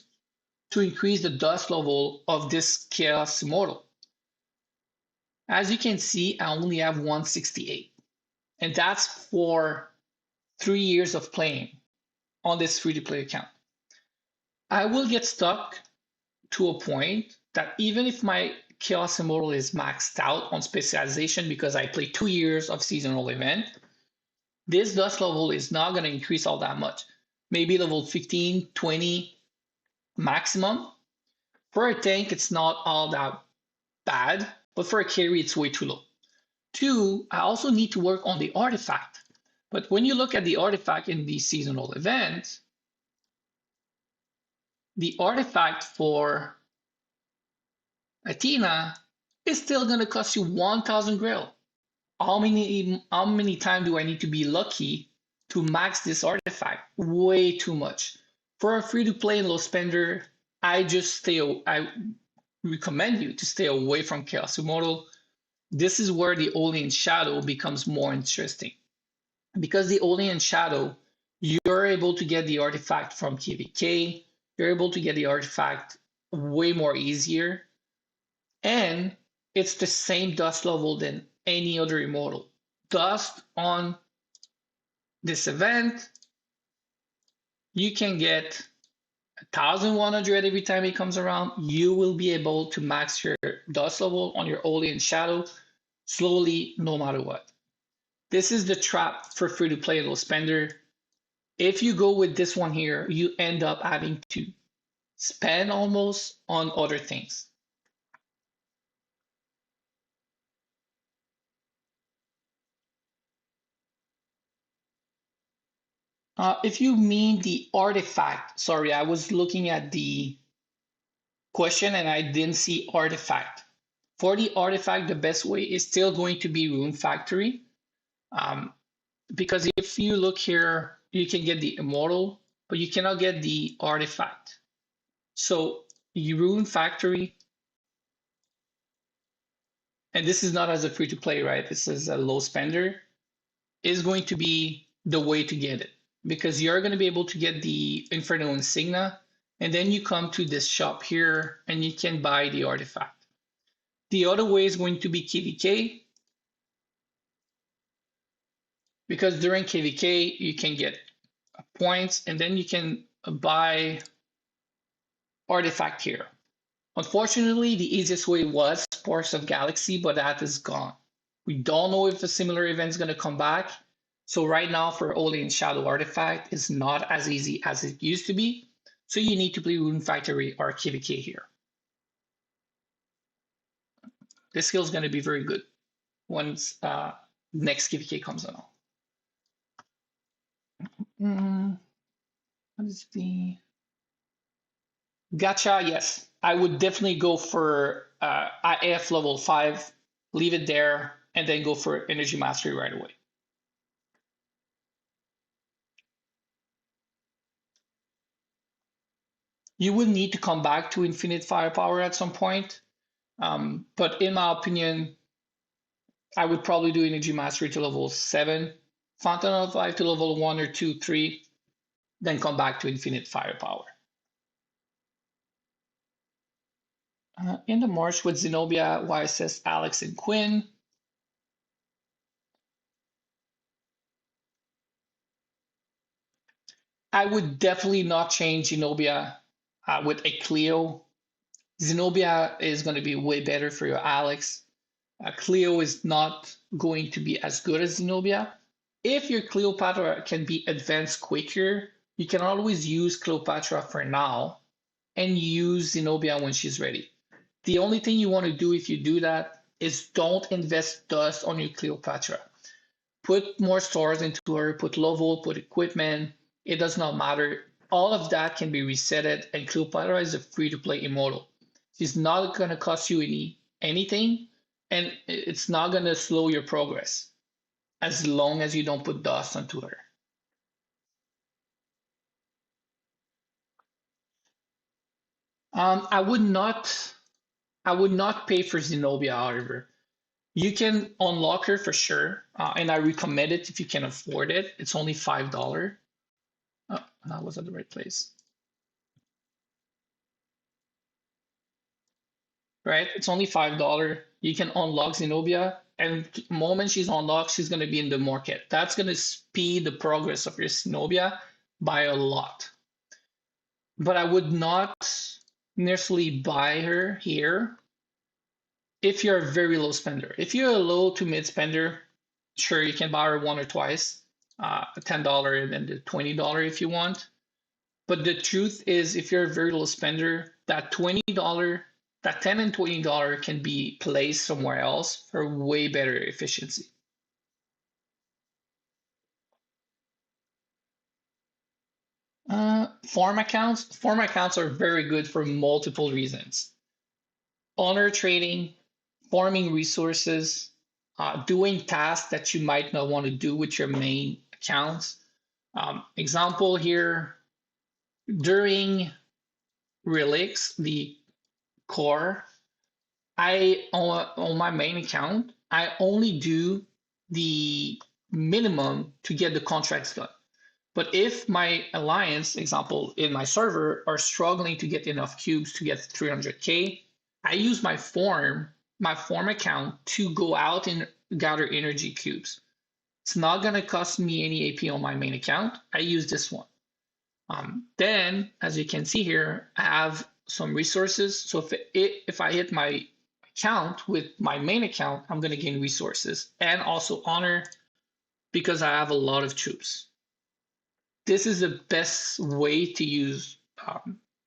to increase the dust level of this Chaos Immortal. As you can see, I only have 168. And that's for 3 years of playing on this free-to-play account. I will get stuck to a point that even if my Chaos Immortal is maxed out on specialization because I play 2 years of seasonal event, this dust level is not going to increase all that much. Maybe level 15, 20 maximum. For a tank, it's not all that bad, but for a carry, it's way too low. 2, I also need to work on the artifact. But when you look at the artifact in the seasonal event, the artifact for Athena is still going to cost you 1,000 grail. How many times do I need to be lucky to max this artifact? Way too much. For a free-to-play and low spender, I recommend you to stay away from Chaos Immortal. This is where the Olean Shadow becomes more interesting. Because the Olean Shadow, you're able to get the artifact from KVK, you're able to get the artifact way more easier, and it's the same dust level than any other Immortal. Dust on this event, you can get 1,100 every time it comes around. You will be able to max your dust level on your Olean Shadow slowly, no matter what. This is the trap for free-to-play low spender. If you go with this one here, you end up having to spend almost on other things. If you mean the artifact, sorry, I was looking at the question and I didn't see artifact. For the artifact, the best way is still going to be Rune Factory. Because if you look here, you can get the Immortal, but you cannot get the artifact. So Rune Factory, and this is not as a free to play, right? This is a low spender, is going to be the way to get it. Because you're going to be able to get the Inferno Insignia, and then you come to this shop here and you can buy the artifact. The other way is going to be KVK, because during KVK you can get points and then you can buy artifact here. Unfortunately, the easiest way was Sparks of Galaxy, but that is gone. We don't know if a similar event is going to come back. So right now for Olean Shadow artifact, it's not as easy as it used to be. So you need to play Rune Factory or KVK here. This skill is going to be very good once next KVK comes along. What is the gacha? Yes, I would definitely go for AF level 5, leave it there, and then go for Energy Mastery right away. You will need to come back to Infinite Firepower at some point. But in my opinion, I would probably do Energy Mastery to level 7, Fountain of Life to level 1 or 2, 3, then come back to Infinite Firepower. In the March with Zenobia, YSS, Alex, and Quinn. I would definitely not change Zenobia with a Cleo. Zenobia is going to be way better for your Alex. Cleo is not going to be as good as Zenobia. If your Cleopatra can be advanced quicker You can always use Cleopatra for now and use Zenobia when she's ready. The only thing you want to do if you do that is don't invest dust on your Cleopatra. Put more stores into her, put low volt, put equipment. It does not matter. All of that can be resetted, and Cleopatra is a free to play immortal. She's not going to cost you anything, and it's not going to slow your progress as long as you don't put dust onto her. Um, I would not I would not pay for Zenobia, however. You can unlock her for sure, and I recommend it if you can afford it. It's only $5. Oh, that was at the right place, right? It's only $5. You can unlock Zenobia, and the moment she's unlocked, she's going to be in the market. That's going to speed the progress of your Zenobia by a lot. But I would not necessarily buy her here if you're a very low spender. If you're a low to mid spender, sure, you can buy her one or twice, $10 and then the $20 if you want. But the truth is, if you're a very low spender, that $20, that $10 and $20 can be placed somewhere else for way better efficiency. Farm accounts are very good for multiple reasons. Honor trading, farming resources, doing tasks that you might not want to do with your main accounts. Example here, during Relix, the core, I on my main account, I only do the minimum to get the contracts done. But if my alliance, example, in my server, are struggling to get enough cubes to get 300K, I use my farm account to go out and gather energy cubes. It's not going to cost me any AP on my main account. I use this one. Then, as you can see here, I have some resources. So if I hit my account with my main account, I'm going to gain resources and also honor because I have a lot of troops. This is the best way to use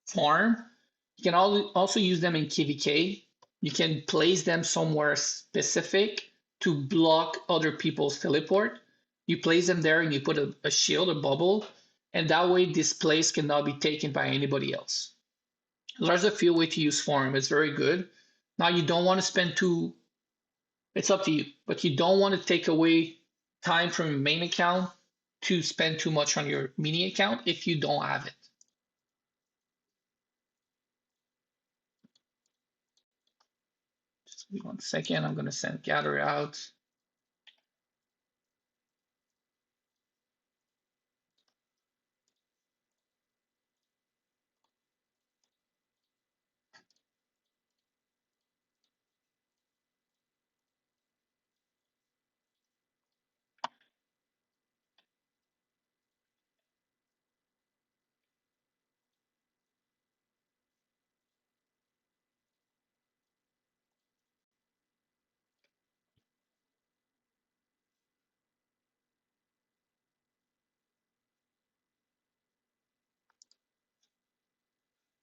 farm. You can also use them in KVK. You can place them somewhere specific to block other people's teleport. You place them there and you put a shield, a bubble, and that way this place cannot be taken by anybody else. There's a few ways to use farm. It's very good. Now you don't want to spend it's up to you, but you don't want to take away time from your main account to spend too much on your mini account if you don't have it. Just give me 1 second. I'm going to send gather out.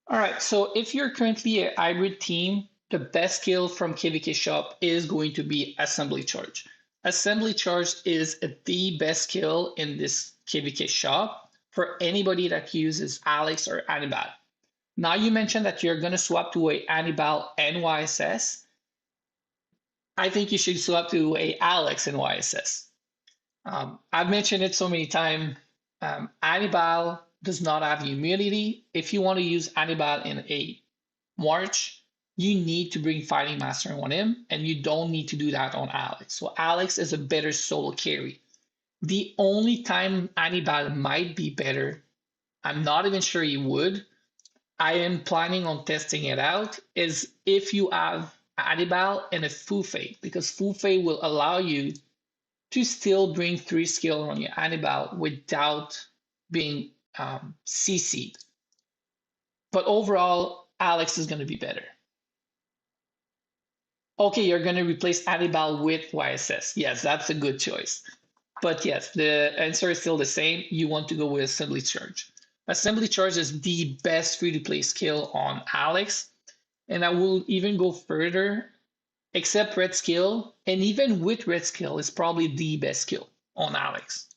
All right, so if you're currently a hybrid team, the best skill from KVK Shop is going to be Assembly Charge. Assembly Charge is the best skill in this KVK Shop for anybody that uses Alex or Hannibal. Now you mentioned that you're going to swap to a Hannibal and YSS. I think you should swap to a Alex and YSS. I've mentioned it so many times. Hannibal does not have immunity. If you want to use Hannibal in a March, you need to bring Fighting Master on him, and you don't need to do that on Alex. So Alex is a better solo carry. The only time Hannibal might be better, I'm not even sure he would. I am planning on testing it out, is if you have Hannibal and a Fufei, because Fufei will allow you to still bring 3 skill on your Hannibal without being CC'd. But overall, Alex is going to be better. Okay, you're going to replace Hannibal with YSS. Yes, that's a good choice. But yes, the answer is still the same. You want to go with Assembly Charge. Assembly Charge is the best free-to-play skill on Alex, and I will even go further. Except Red Skill, and even with Red Skill, it's probably the best skill on Alex.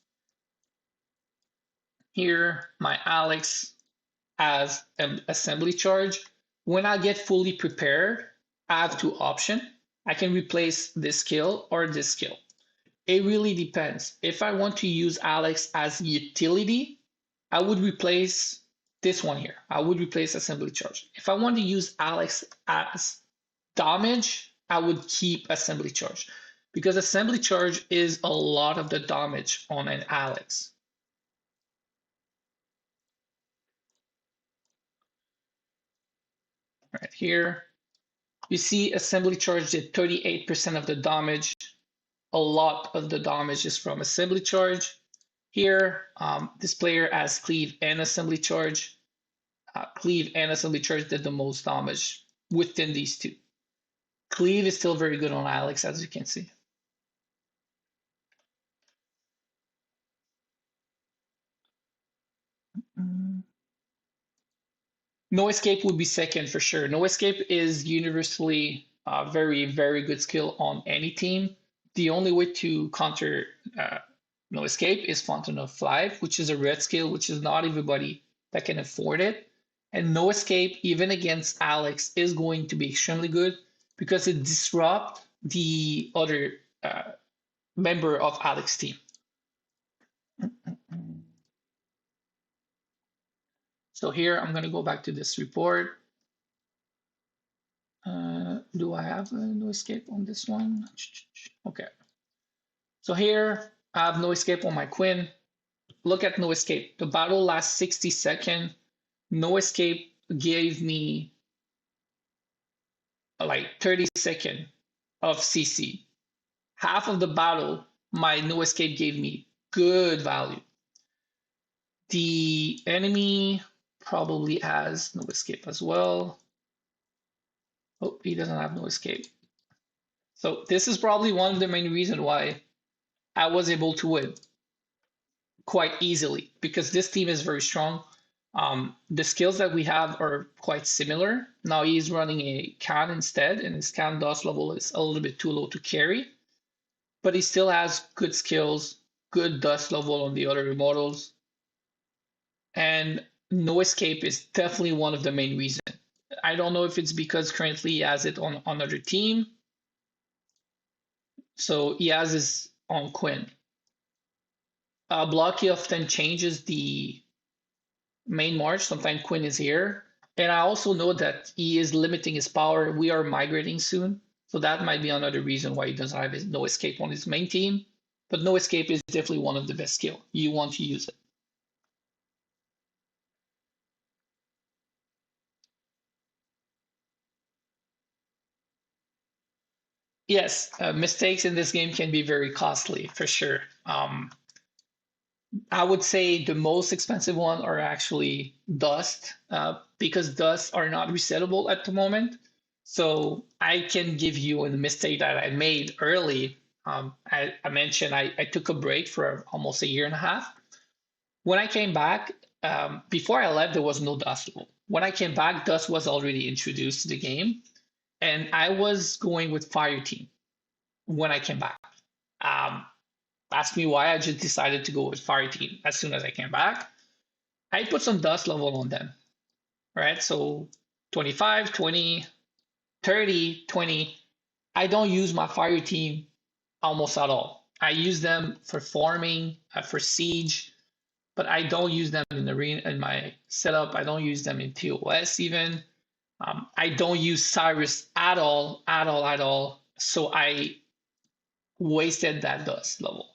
Here, my Alex has an assembly charge. When I get fully prepared, I have two options. I can replace this skill or this skill. It really depends. If I want to use Alex as utility, I would replace this one here. I would replace assembly charge. If I want to use Alex as damage, I would keep assembly charge because assembly charge is a lot of the damage on an Alex. Right here, you see assembly charge did 38% of the damage. A lot of the damage is from assembly charge. Here, this player has cleave and assembly charge. Cleave and assembly charge did the most damage within these two. Cleave is still very good on Alex, as you can see. No Escape would be second for sure. No Escape is universally a very, very good skill on any team. The only way to counter No Escape is Fountain of Life, which is a red skill, which is not everybody that can afford it. And No Escape, even against Alex, is going to be extremely good because it disrupts the other member of Alex's team. So here I'm going to go back to this report. Do I have No Escape on this one? Okay. So here I have No Escape on my Quinn. Look at No Escape. The battle lasts 60 seconds. No Escape gave me like 30 seconds of CC. Half of the battle, my No Escape gave me good value. The enemy probably has No Escape as well. Oh, he doesn't have No Escape. So this is probably one of the main reasons why I was able to win quite easily because this team is very strong. The skills that we have are quite similar. Now he's running a can instead, and his can dust level is a little bit too low to carry, but he still has good skills, good dust level on the other models, and No Escape is definitely one of the main reasons. I don't know if it's because currently he has it on another team, so he has his on Quinn. Blocky often changes the main march. Sometimes Quinn is here. And I also know that he is limiting his power. We are migrating soon. So that might be another reason why he doesn't have his No Escape on his main team. But No Escape is definitely one of the best skill. You want to use it. Yes, mistakes in this game can be very costly for sure. I would say the most expensive one are actually dust, because dust are not resettable at the moment. So I can give you a mistake that I made early. I mentioned I took a break for almost a year and a half. When I came back, before I left, there was no dust level. When I came back, dust was already introduced to the game, and I was going with fire team when I came back. Um, Ask me why. I just decided to go with fire team as soon as I came back. I put some dust level on them, right? So 25, 20, 30, 20. I don't use my fire team almost at all. I use them for farming, for siege, but I don't use them in arena in my setup. I don't use them in TOS even. I don't use Cyrus at all, at all, at all. So I wasted that dust level.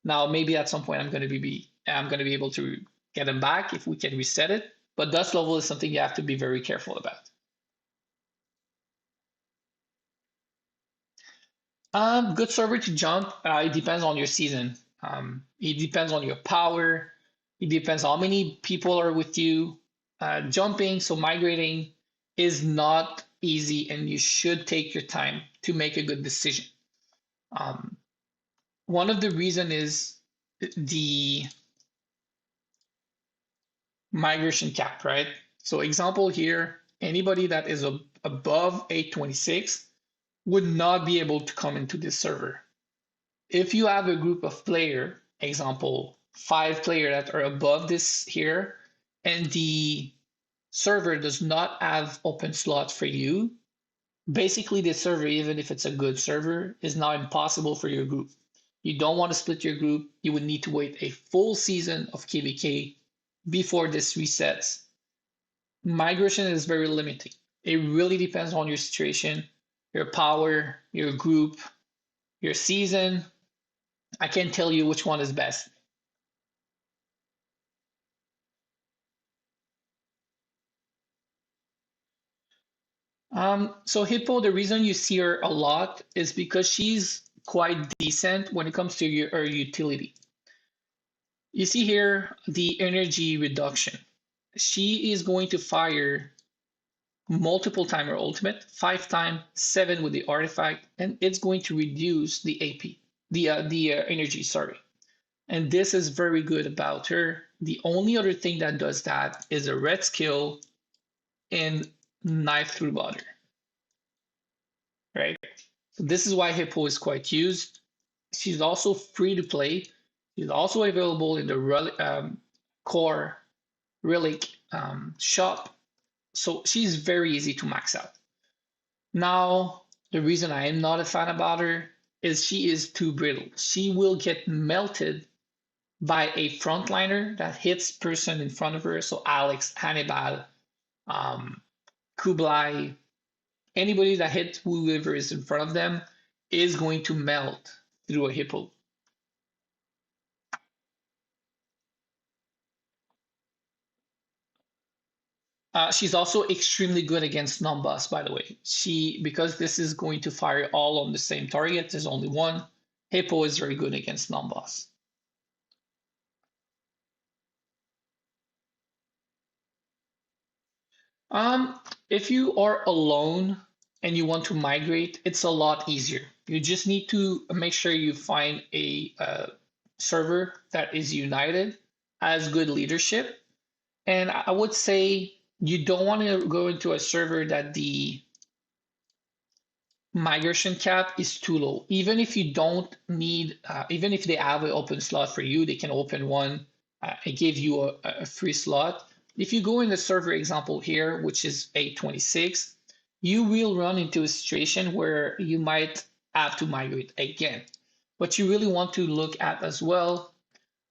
Now maybe at some point I'm going to be able to get them back if we can reset it. But dust level is something you have to be very careful about. Good server to jump. It depends on your season. It depends on your power. It depends how many people are with you. Jumping, so migrating, is not easy, and you should take your time to make a good decision. Um, One of the reason is the migration cap, right? So example here, anybody that is above 826 would not be able to come into this server. If you have a group of player, example, 5 player that are above this here, and the server does not have open slots for you, basically the server, even if it's a good server, is now impossible for your group. You don't want to split your group. You would need to wait a full season of KVK before this resets. Migration is very limiting. It really depends on your situation, your power, your group, your season. I can't tell you which one is best. So Hippo, the reason you see her a lot is because she's quite decent when it comes to her utility. You see here the energy reduction. She is going to fire multiple time her ultimate, 5 times, 7 with the artifact, and it's going to reduce the AP, the energy, sorry. And this is very good about her. The only other thing that does that is a red skill in knife through butter, right? So this is why Hippo is quite used. She's also free to play. She's also available in the core relic shop. So she's very easy to max out. Now, the reason I am not a fan about her is she is too brittle. She will get melted by a frontliner that hits person in front of her. So Alex, Hannibal, um, Kublai, anybody that hits whoever is in front of them is going to melt through a hippo. She's also extremely good against non-boss, by the way. Because this is going to fire all on the same target, there's only one. Hippo is very good against non-boss. If you are alone and you want to migrate, it's a lot easier. You just need to make sure you find a server that is united, has good leadership, and I would say you don't want to go into a server that the migration cap is too low. Even if you don't need, even if they have an open slot for you, they can open one and give you a free slot. If you go in the server example here, which is 826, you will run into a situation where you might have to migrate again. But you really want to look at as well,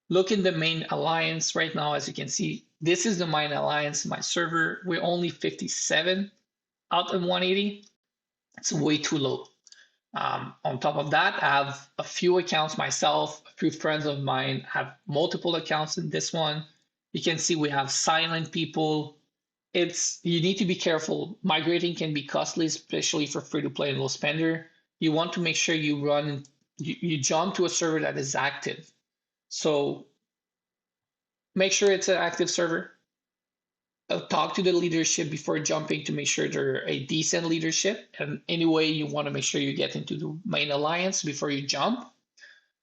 look in the main alliance right now. As you can see, this is the main alliance, my server. We're only 57 out of 180. It's way too low. On top of that, I have a few accounts myself. A few friends of mine have multiple accounts in this one. You can see we have silent people. You need to be careful. Migrating can be costly, especially for free to play and low spender. You want to make sure you jump to a server that is active. So make sure it's an active server. Talk to the leadership before jumping to make sure they're a decent leadership. And anyway, you want to make sure you get into the main alliance before you jump.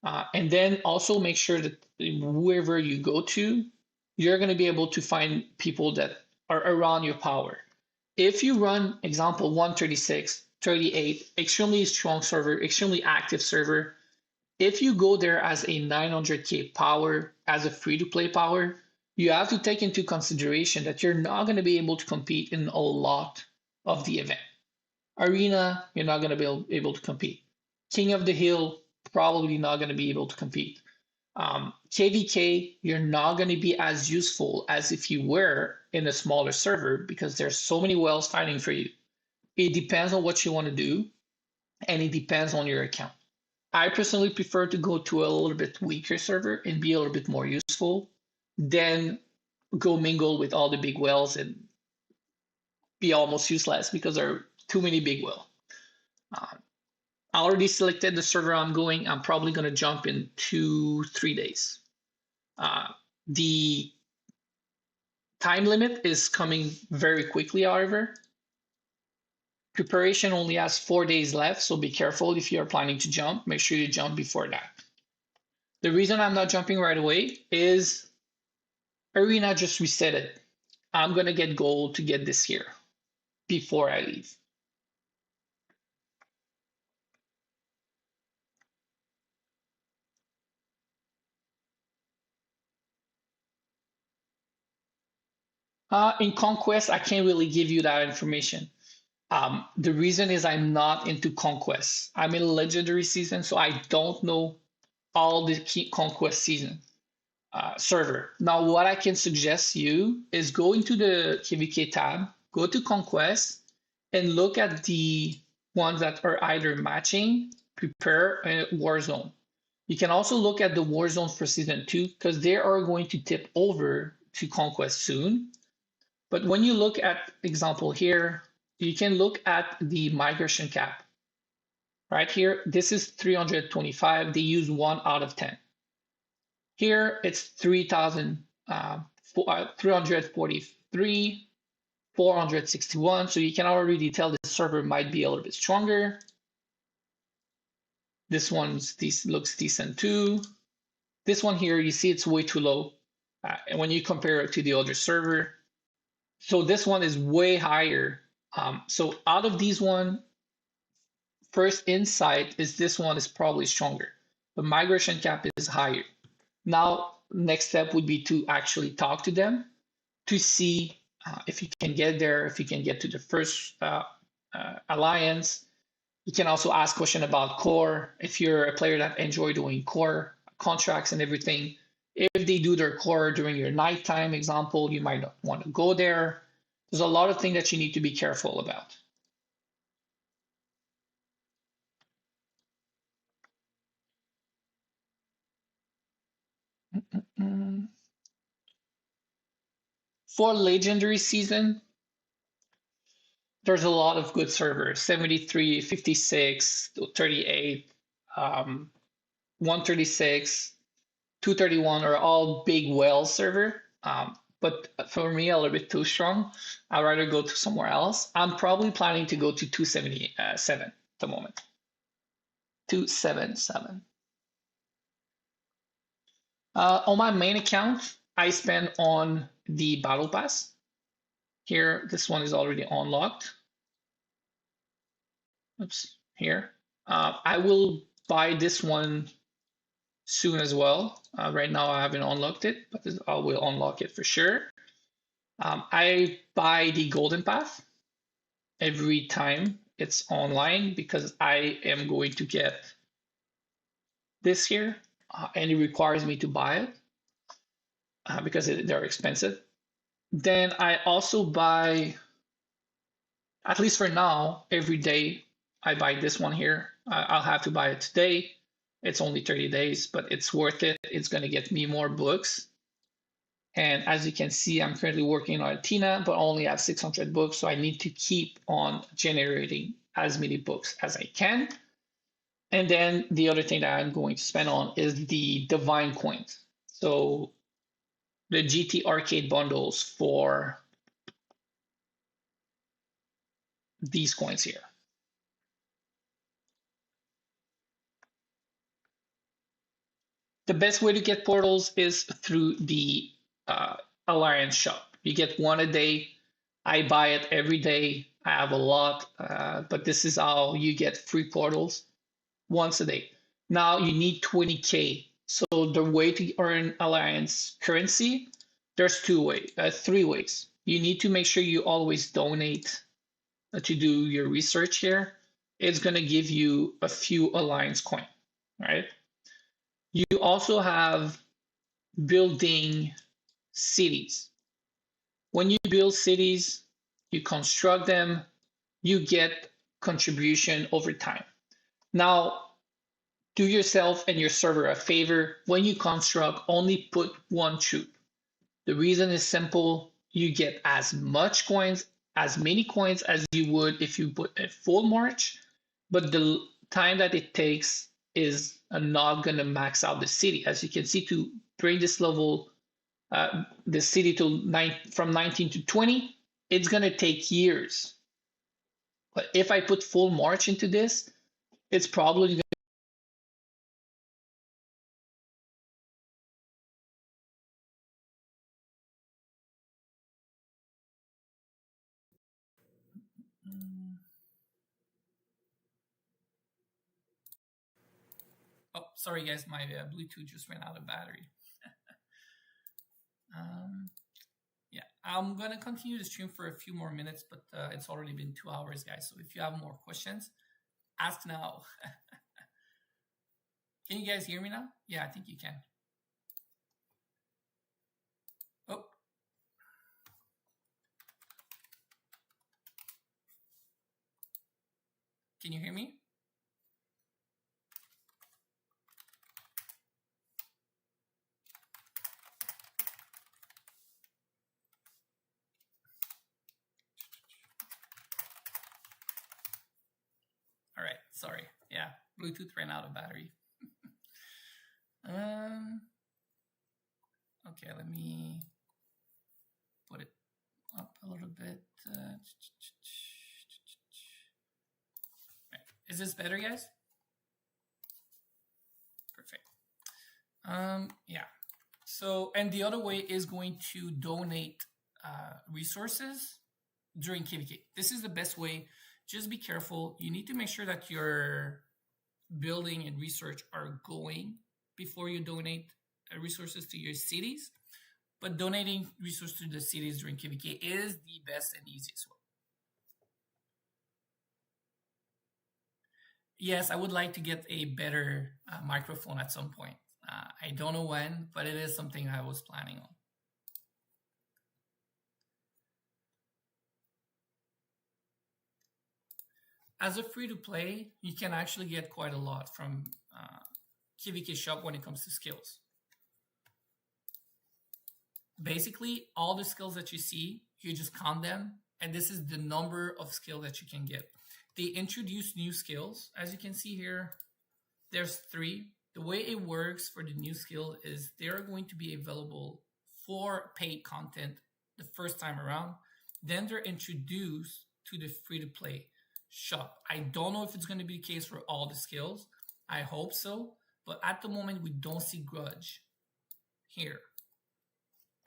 And then also make sure that whoever you go to, you're going to be able to find people that are around your power. If you run example 136, 38, extremely strong server, extremely active server, if you go there as a 900k power, as a free to play power, you have to take into consideration that you're not going to be able to compete in a lot of the event. Arena, you're not going to be able to compete. King of the Hill, probably not going to be able to compete. KVK, you're not going to be as useful as if you were in a smaller server because there's so many whales fighting for you. It depends on what you want to do, and it depends on your account. I personally prefer to go to a little bit weaker server and be a little bit more useful than go mingle with all the big whales and be almost useless because there are too many big whales. I already selected the server I'm going. I'm probably going to jump in 2-3 days. The time limit is coming very quickly, however. Preparation only has 4 days left, so be careful if you're planning to jump. Make sure you jump before that. The reason I'm not jumping right away is Arena just reset it. I'm gonna get gold to get this here before I leave. In Conquest, I can't really give you that information. The reason is I'm not into Conquest. I'm in Legendary season, so I don't know all the key Conquest season server. Now, what I can suggest you is go into the KVK tab, go to Conquest, and look at the ones that are either matching, Prepare, and Warzone. You can also look at the Warzone for season 2 because they are going to tip over to Conquest soon. But when you look at example here, you can look at the migration cap right here. This is 325. They use 1 out of 10. Here it's 343, 461. So you can already tell the server might be a little bit stronger. This looks decent too. This one here, you see it's way too low. And when you compare it to the other server, so this one is way higher. So out of these one, first insight is this one is probably stronger. The migration cap is higher. Now, next step would be to actually talk to them to see if you can get there, if you can get to the first alliance. You can also ask question about core. If you're a player that enjoy doing core contracts and everything, if they do their core during your nighttime example, you might not want to go there. There's a lot of things that you need to be careful about. For legendary season, there's a lot of good servers 73, 56, 38, 136, 231 are all big whale server. But for me, a little bit too strong. I'd rather go to somewhere else. I'm probably planning to go to 277 at the moment. 277. On my main account, I spend on the battle pass. Here, this one is already unlocked. Oops, here. I will buy this one soon as well. Right now, I haven't unlocked it, but I will unlock it for sure. I buy the golden path every time it's online because I am going to get this here, and it requires me to buy it because they're expensive. Then I also buy, at least for now, every day I buy this one here. I'll have to buy it today. It's only 30 days, but it's worth it. It's going to get me more books. And as you can see, I'm currently working on Tina, but only have 600 books. So I need to keep on generating as many books as I can. And then the other thing that I'm going to spend on is the Divine coins. So the GT arcade bundles for these coins here. The best way to get portals is through the Alliance shop. You get one a day. I buy it every day. I have a lot, but this is how you get free portals once a day. Now you need 20K. So the way to earn Alliance currency, there's three ways. You need to make sure you always donate to do your research here. It's going to give you a few Alliance coin, right? You also have building cities. When you build cities, you construct them, you get contribution over time. Now, do yourself and your server a favor. When you construct, only put one troop. The reason is simple. You get as much coins, as many coins as you would if you put a full march, but the time that it takes is not going to max out the city. As you can see, to bring this level, the city to from 19 to 20, it's going to take years. But if I put full march into this, it's probably Oh, sorry guys, my Bluetooth just ran out of battery. Yeah, I'm gonna continue the stream for a few more minutes, but it's already been 2 hours, guys. So if you have more questions, ask now. Can you guys hear me now? Yeah, I think you can. Oh. Can you hear me? All right, sorry. Yeah, Bluetooth ran out of battery. Okay, let me put it up a little bit. Right. Is this better, guys? Perfect. Yeah. So, and the other way is going to donate resources during KVK. This is the best way. Just be careful. You need to make sure that your building and research are going before you donate resources to your cities. But donating resources to the cities during KVK is the best and easiest way. Yes, I would like to get a better microphone at some point. I don't know when, but it is something I was planning on. As a free-to-play, you can actually get quite a lot from KVK Shop when it comes to skills. Basically, all the skills that you see, you just count them, and this is the number of skills that you can get. They introduce new skills. As you can see here, there's 3. The way it works for the new skill is they're going to be available for paid content the first time around. Then they're introduced to the free-to-play shop. I don't know if it's going to be the case for all the skills. I hope so. But at the moment, we don't see Grudge here.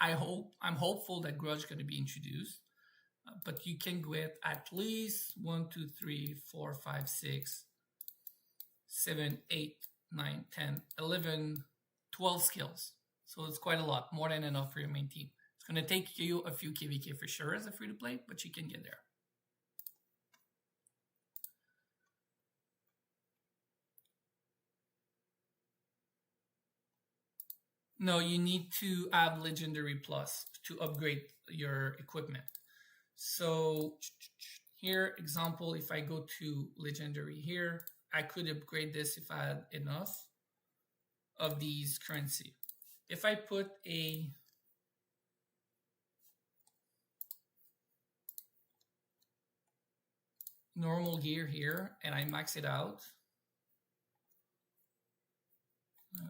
I'm hopeful that Grudge is going to be introduced. But you can get at least 1, 2, 3, 4, 5, 6, 7, 8, 9, 10, 11, 12 skills. So it's quite a lot, more than enough for your main team. It's going to take you a few KVK for sure as a free-to-play, but you can get there. No, you need to have Legendary Plus to upgrade your equipment. So here, example, if I go to Legendary here, I could upgrade this if I had enough of these currency. If I put a normal gear here and I max it out,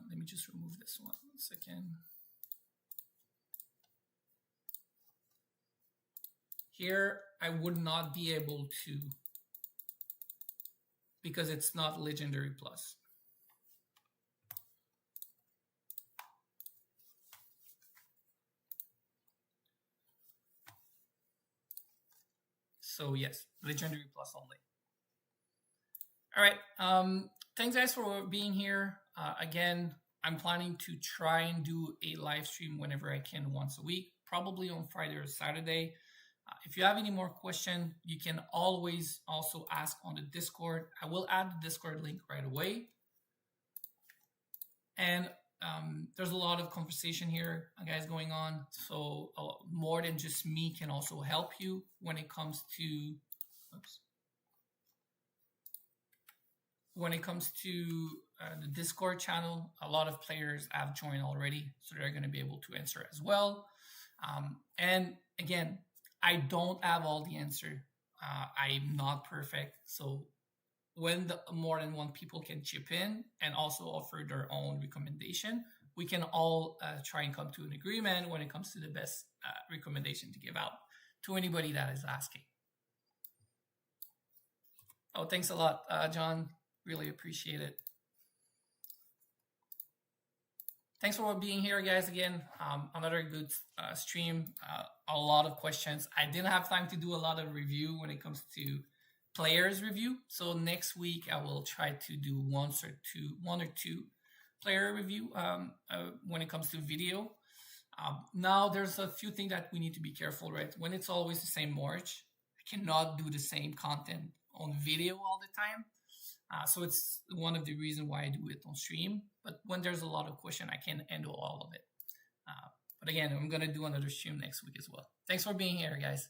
let me just remove this one second. Here, I would not be able to, because it's not Legendary Plus. So yes, Legendary Plus only. All right. Thanks guys for being here. Again, I'm planning to try and do a live stream whenever I can once a week, probably on Friday or Saturday. If you have any more questions, you can always also ask on the Discord. I will add the Discord link right away. And there's a lot of conversation here, guys, going on. So more than just me can also help you when it comes to, when it comes to the Discord channel. A lot of players have joined already, so they're going to be able to answer as well. And again, I don't have all the answer. I'm not perfect. So when more than one people can chip in and also offer their own recommendation, we can all try and come to an agreement when it comes to the best recommendation to give out to anybody that is asking. Oh, thanks a lot, John. Really appreciate it. thanks for being here, guys. Again, another good stream. A lot of questions. I didn't have time to do a lot of review when it comes to players review. So next week I will try to do one or two player review when it comes to video. Now there's a few things that we need to be careful, right? When it's always the same March, I cannot do the same content on video all the time. So it's one of the reasons why I do it on stream. But when there's a lot of question, I can handle all of it. But again, I'm gonna do another stream next week as well. Thanks for being here, guys.